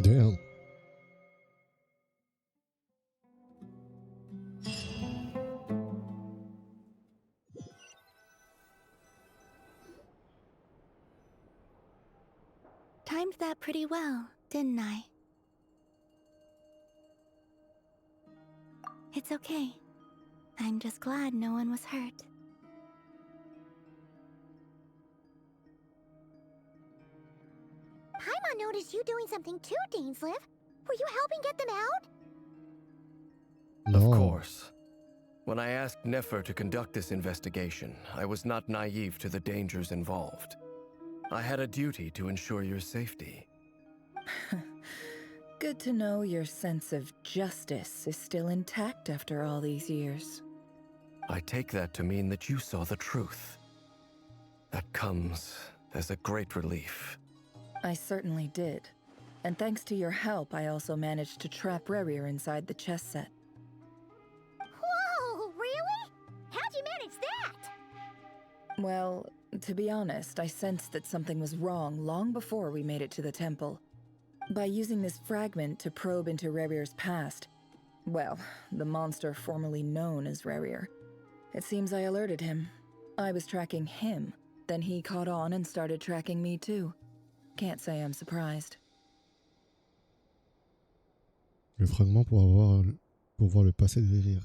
Damn. Timed that pretty well, didn't I? It's okay. I'm just glad no one was hurt. Paimon noticed you doing something too, Dainsleif. Were you helping get them out? No. Of course. When I asked Nefer to conduct this investigation, I was not naive to the dangers involved. I had a duty to ensure your safety. Good to know your sense of justice is still intact after all these years. I take that to mean that you saw the truth. That comes as a great relief. I certainly did. And thanks to your help, I also managed to trap Rerir inside the chess set. Whoa, really? How'd you manage that? Well, to be honest, I sensed that something was wrong long before we made it to the temple. By using this fragment to probe into Rerir's past, well, the monster formerly known as Rerir, it seems I alerted him. I was tracking him, then he caught on and started tracking me too. Can't say I'm surprised. Le fragment pour voir le passé de Rerir.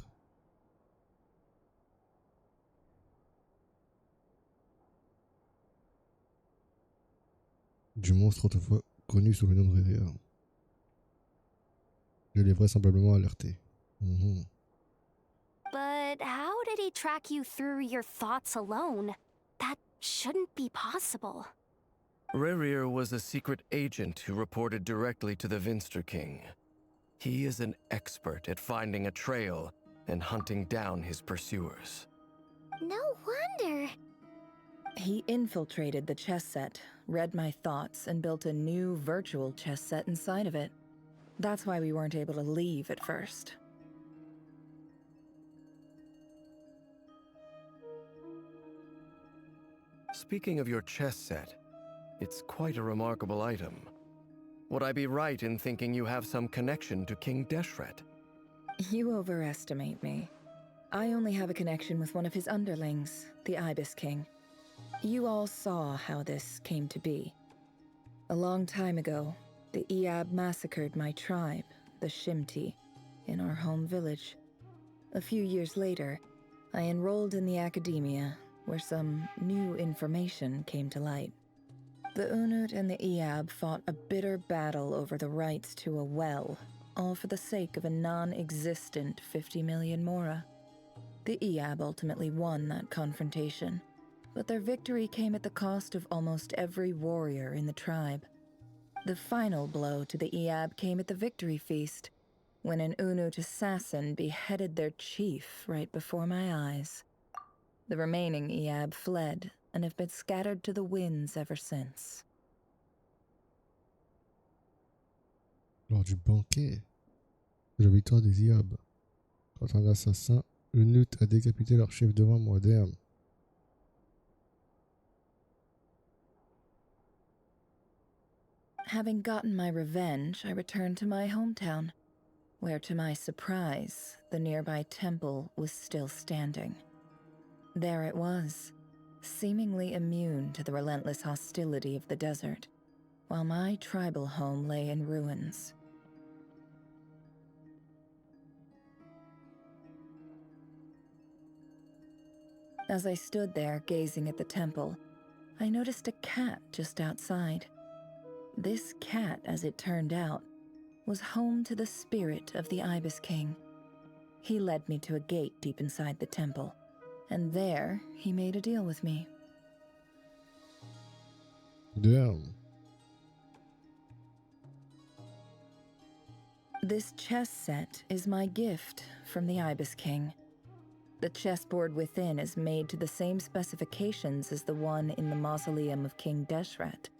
Du monstre autrefois connu sous le nom de Rerir. Je l'ai vraisemblablement alerté. But how did he track you through your thoughts alone? That shouldn't be possible. Rerir was a secret agent who reported directly to the Vinster King. He is an expert at finding a trail and hunting down his pursuers. No wonder. He infiltrated the chess set, read my thoughts, and built a new virtual chess set inside of it. That's why we weren't able to leave at first. Speaking of your chess set, it's quite a remarkable item. Would I be right in thinking you have some connection to King Deshret? You overestimate me. I only have a connection with one of his underlings, the Ibis King. You all saw how this came to be. A long time ago, the Eab massacred my tribe, the Shimti, in our home village. A few years later, I enrolled in the academia, where some new information came to light. The Unut and the Eab fought a bitter battle over the rights to a well, all for the sake of a non-existent 50 million Mora. The Eab ultimately won that confrontation, but their victory came at the cost of almost every warrior in the tribe. The final blow to the Eab came at the victory feast, when an Unut assassin beheaded their chief right before my eyes. The remaining Eab fled and have been scattered to the winds ever since. Lors du banquet de la victoire des Iab, quand un assassin Unut a décapité leur chef devant moi, damn. Having gotten my revenge, I returned to my hometown, where to my surprise, the nearby temple was still standing. There it was, seemingly immune to the relentless hostility of the desert, while my tribal home lay in ruins. As I stood there gazing at the temple, I noticed a cat just outside. This cat, as it turned out, was home to the spirit of the Ibis King. He led me to a gate deep inside the temple, and there he made a deal with me. Damn. This chess set is my gift from the Ibis King. The chessboard within is made to the same specifications as the one in the mausoleum of King Deshret,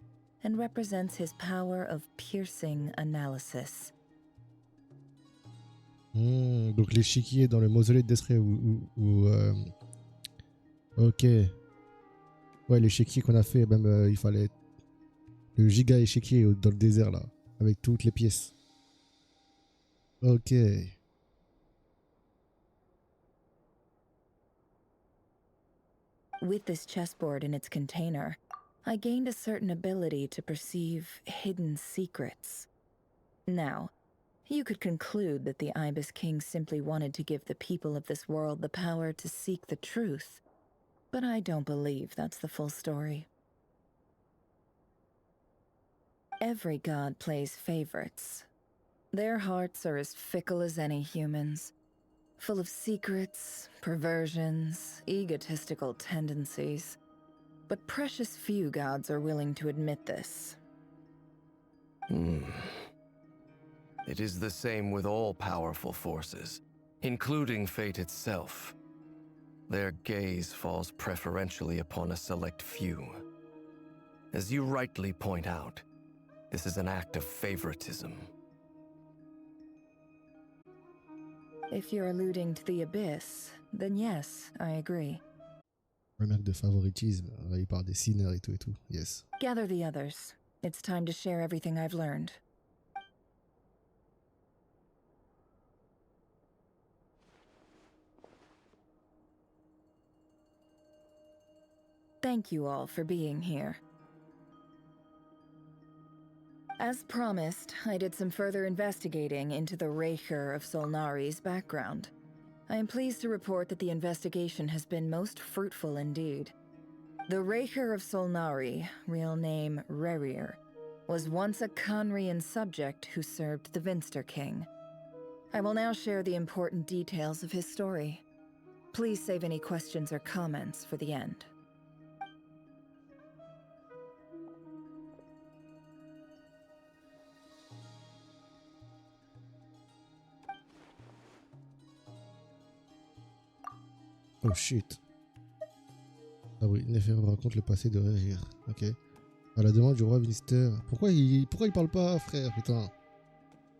and represents his power of piercing analysis. Donc l'échiquier dans le mausolée de Deshret ok. Ouais, l'échiquier qu'on a fait, même il fallait le giga échiquier dans le désert là, avec toutes les pièces. Ok. With this chessboard in its container, I gained a certain ability to perceive hidden secrets. Now, you could conclude that the Ibis King simply wanted to give the people of this world the power to seek the truth, but I don't believe that's the full story. Every god plays favorites. Their hearts are as fickle as any human's, full of secrets, perversions, egotistical tendencies. But precious few gods are willing to admit this. It is the same with all powerful forces, including fate itself. Their gaze falls preferentially upon a select few. As you rightly point out, this is an act of favoritism. If you're alluding to the Abyss, then yes, I agree. Un acte de favoritisme, envahi par des sinners et tout, yes. Gather the others. It's time to share everything I've learned. Thank you all for being here. As promised, I did some further investigating into the Raker of Solnari's background. I am pleased to report that the investigation has been most fruitful indeed. The Raker of Solnari, real name Rerir, was once a Conrian subject who served the Vinster King. I will now share the important details of his story. Please save any questions or comments for the end. Oh shit. Ah oui, Néféro raconte le passé de Rerir. Ok. À la demande du roi Winster. Pourquoi il parle pas, frère, putain? À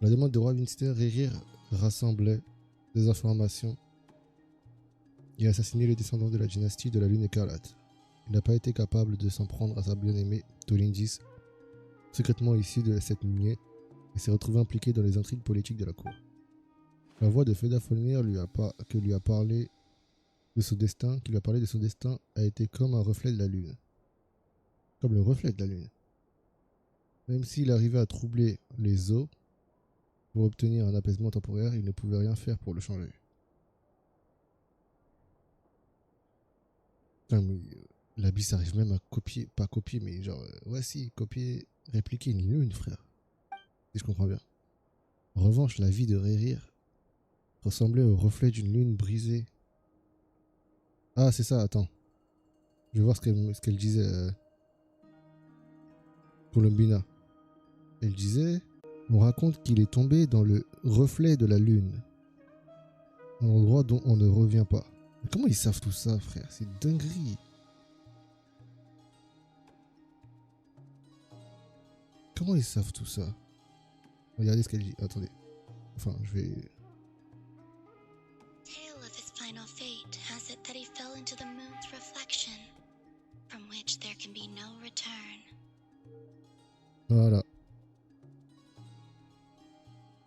la demande du roi Winster, Rerir rassemblait des informations et assassinait les descendants de la dynastie de la Lune écarlate. Il n'a pas été capable de s'en prendre à sa bien-aimée Tolindis, secrètement issue de cette lignée, et s'est retrouvé impliqué dans les intrigues politiques de la cour. La voix de Feda Folnir lui a parlé de son destin, a été comme un reflet de la lune. Comme le reflet de la lune. Même s'il arrivait à troubler les eaux pour obtenir un apaisement temporaire, il ne pouvait rien faire pour le changer. Putain, mais l'abysse arrive même à copier, pas copier, mais genre, ouais si, copier, répliquer une lune, frère. Si je comprends bien. En revanche, la vie de Rerir ressemblait au reflet d'une lune brisée. Ah, c'est ça, attends. Je vais voir ce qu'elle disait. Colombina. Elle disait, on raconte qu'il est tombé dans le reflet de la lune. Un endroit dont on ne revient pas. Mais comment ils savent tout ça, frère? C'est dinguerie. Comment ils savent tout ça? Regardez ce qu'elle dit. Attendez. Enfin, je vais... Tale of his final fate has it that he fell into the moon's reflection, from which there can be no return. Voilà.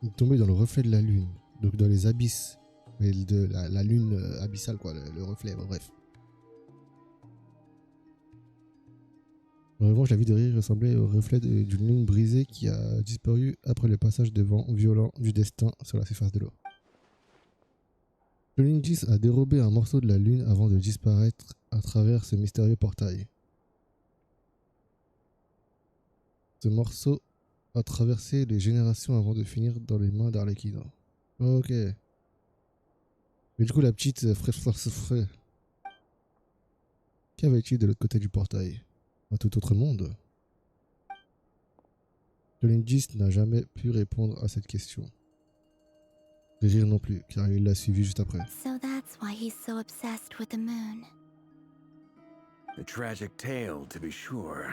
Il est tombé dans le reflet de la lune. Donc dans les abysses. Mais de la lune abyssale, quoi. Le reflet, bon, bref. En revanche, la vie de Riri ressemblait au reflet d'une lune brisée qui a disparu après le passage de vent violent du destin sur la surface de l'eau. Le Lingis a dérobé un morceau de la lune avant de disparaître à travers ce mystérieux portail. Ce morceau a traversé les générations avant de finir dans les mains d'Arlequina. Ok. Mais du coup, la petite qu'avait-il de l'autre côté du portail? Un tout autre monde? Le Lingis n'a jamais pu répondre à cette question. Rire non plus, car il l'a suivi juste après. So that's why he's so obsessed with the moon. A tragic tale, to be sure.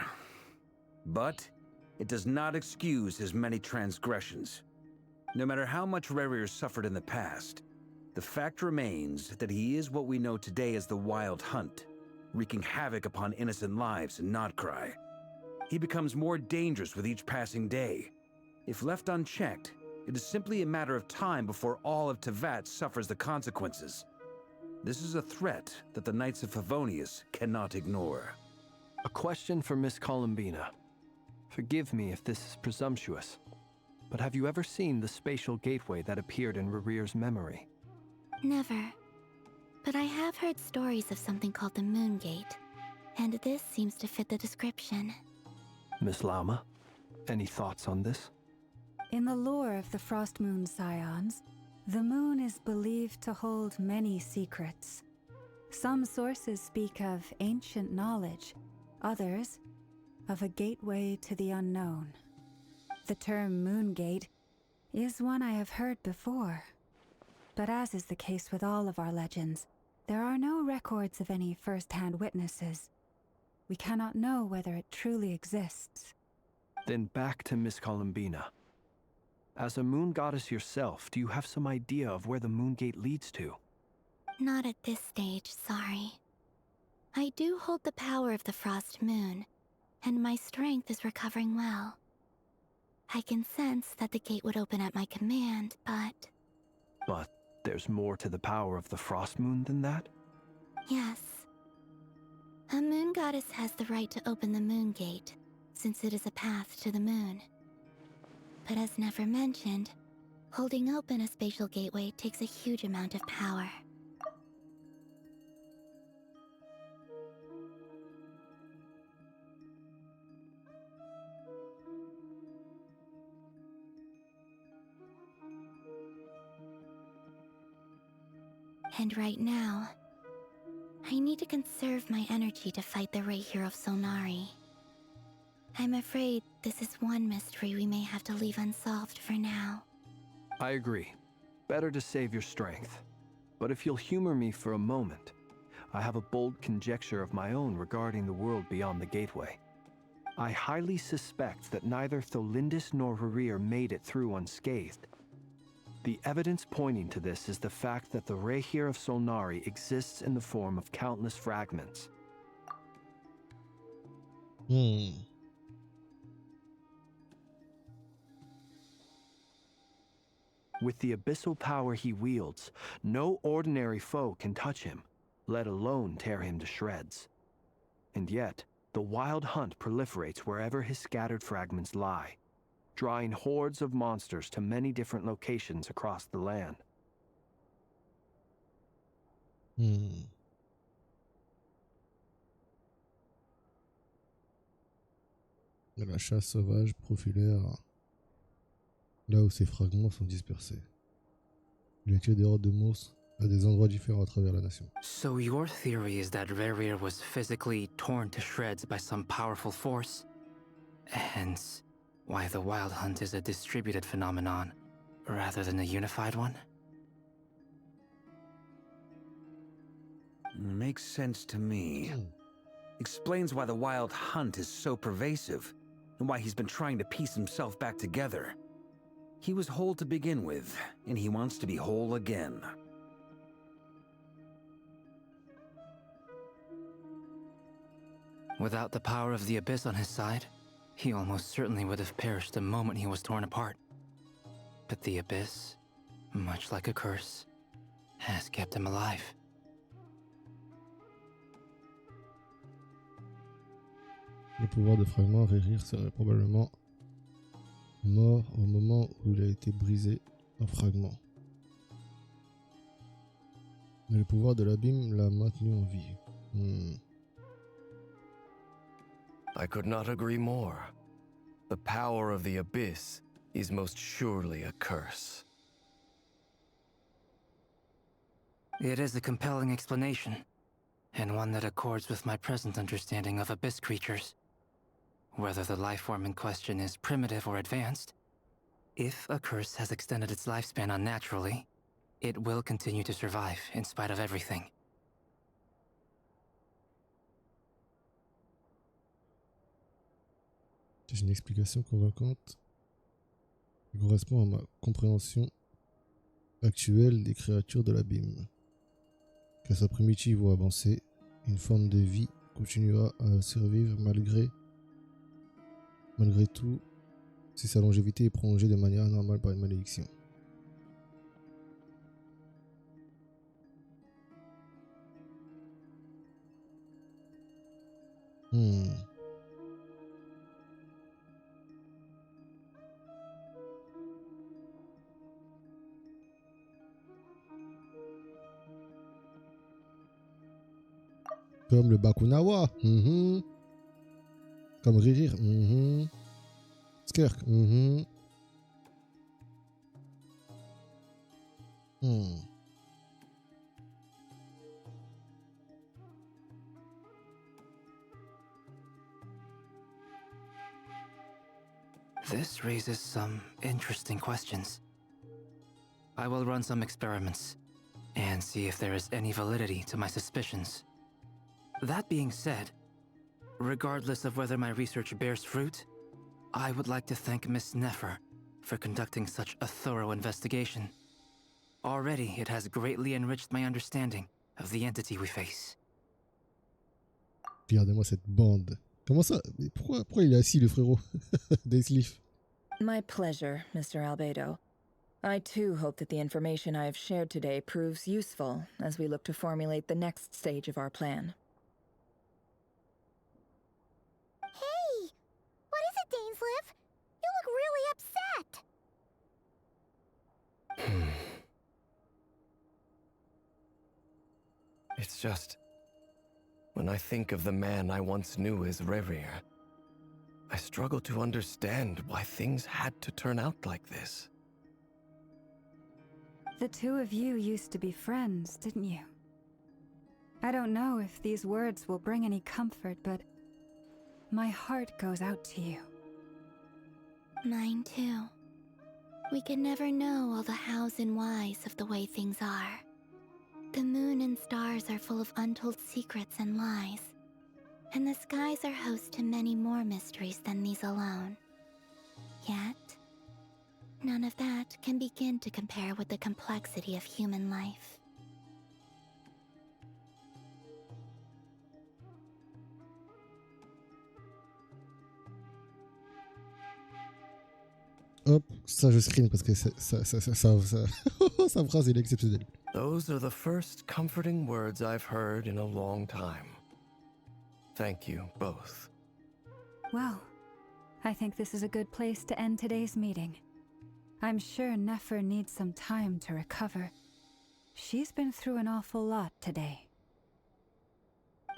But it does not excuse his many transgressions. No matter how much Rerir suffered in the past, the fact remains that he is what we know today as the Wild Hunt, wreaking havoc upon innocent lives in Nod-Krai. He becomes more dangerous with each passing day. If left unchecked, it is simply a matter of time before all of Tevat suffers the consequences. This is a threat that the Knights of Favonius cannot ignore. A question for Miss Columbina. Forgive me if this is presumptuous, but have you ever seen the spatial gateway that appeared in Rerir's memory? Never. But I have heard stories of something called the Moon Gate, and this seems to fit the description. Miss Lauma, any thoughts on this? In the lore of the Frost Moon Scions, the moon is believed to hold many secrets. Some sources speak of ancient knowledge, others of a gateway to the unknown. The term Moon Gate is one I have heard before, but as is the case with all of our legends, there are no records of any first-hand witnesses. We cannot know whether it truly exists. Then back to Miss Columbina. As a moon goddess yourself, do you have some idea of where the Moon Gate leads to? Not at this stage, sorry. I do hold the power of the Frost Moon, and my strength is recovering well. I can sense that the gate would open at my command, but... But there's more to the power of the Frost Moon than that? Yes. A moon goddess has the right to open the Moon Gate, since it is a path to the moon. But as never mentioned, holding open a spatial gateway takes a huge amount of power. And right now, I need to conserve my energy to fight the Rerir of Solnari. I'm afraid this is one mystery we may have to leave unsolved for now. I agree. Better to save your strength. But if you'll humor me for a moment, I have a bold conjecture of my own regarding the world beyond the gateway. I highly suspect that neither Tholindis nor Rerir made it through unscathed. The evidence pointing to this is the fact that the Rerir of Solnari exists in the form of countless fragments. With the abyssal power he wields, no ordinary foe can touch him, let alone tear him to shreds. And yet, the Wild Hunt proliferates wherever his scattered fragments lie, drawing hordes of monsters to many different locations across the land. De la chasse sauvage profilaire là où ces fragments sont dispersés. Il a tué des hordes de monstres à des endroits différents à travers la nation. So your theory is that Rerir was physically torn to shreds by some powerful force? Hence, why the Wild Hunt is a distributed phenomenon, rather than a unified one? Makes sense to me. Explains why the Wild Hunt is so pervasive, and why he's been trying to piece himself back together. He was whole to begin with, and he wants to be whole again. Without the power of the Abyss on his side, he almost certainly would have perished the moment he was torn apart. But the Abyss, much like a curse, has kept him alive. Le pouvoir de fragment, Rérir serait probablement mort au moment où il a été brisé en fragments. Mais le pouvoir de l'abîme l'a maintenu en vie. I could not agree more. The power of the abyss is most surely a curse. It is a compelling explanation, and one that accords with my present understanding of abyss creatures. Whether the life form in question is primitive or advanced, if a curse has extended its lifespan unnaturally, it will continue to survive in spite of everything. C'est une explication convaincante qui correspond à ma compréhension actuelle des créatures de l'abîme. Qu'elle soit primitive ou avancée, une forme de vie continuera à survivre malgré tout, si sa longévité est prolongée de manière anormale par une malédiction. Comme le Bakunawa. Comme Ririr. Skirk. This raises some interesting questions. I will run some experiments and see if there is any validity to my suspicions. That being said, regardless of whether my research bears fruit, I would like to thank Miss Nefer for conducting such a thorough investigation. Already, it has greatly enriched my understanding of the entity we face. Regardez-moi cette bande. Comment ça? Mais pourquoi il est assis, le frérot? Deathleaf. My pleasure, Mr. Albedo. I too hope that the information I have shared today proves useful as we look to formulate the next stage of our plan. Hey! What is it, Dainsleif? You look really upset! It's just... when I think of the man I once knew as Rerir, I struggle to understand why things had to turn out like this. The two of you used to be friends, didn't you? I don't know if these words will bring any comfort, but my heart goes out to you. Mine too. We can never know all the hows and whys of the way things are. The moon and stars are full of untold secrets and lies, and the skies are host to many more mysteries than these alone. Yet, none of that can begin to compare with the complexity of human life. Hop, ça je screen parce que sa phrase elle est exceptionnelle. Those are the first comforting words I've heard in a long time. Thank you, both. Well, I think this is a good place to end today's meeting. I'm sure Nefer needs some time to recover. She's been through an awful lot today.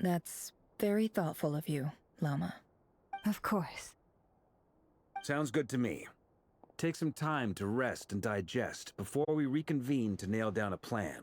That's very thoughtful of you, Lama. Of course. Sounds good to me. Take some time to rest and digest before we reconvene to nail down a plan.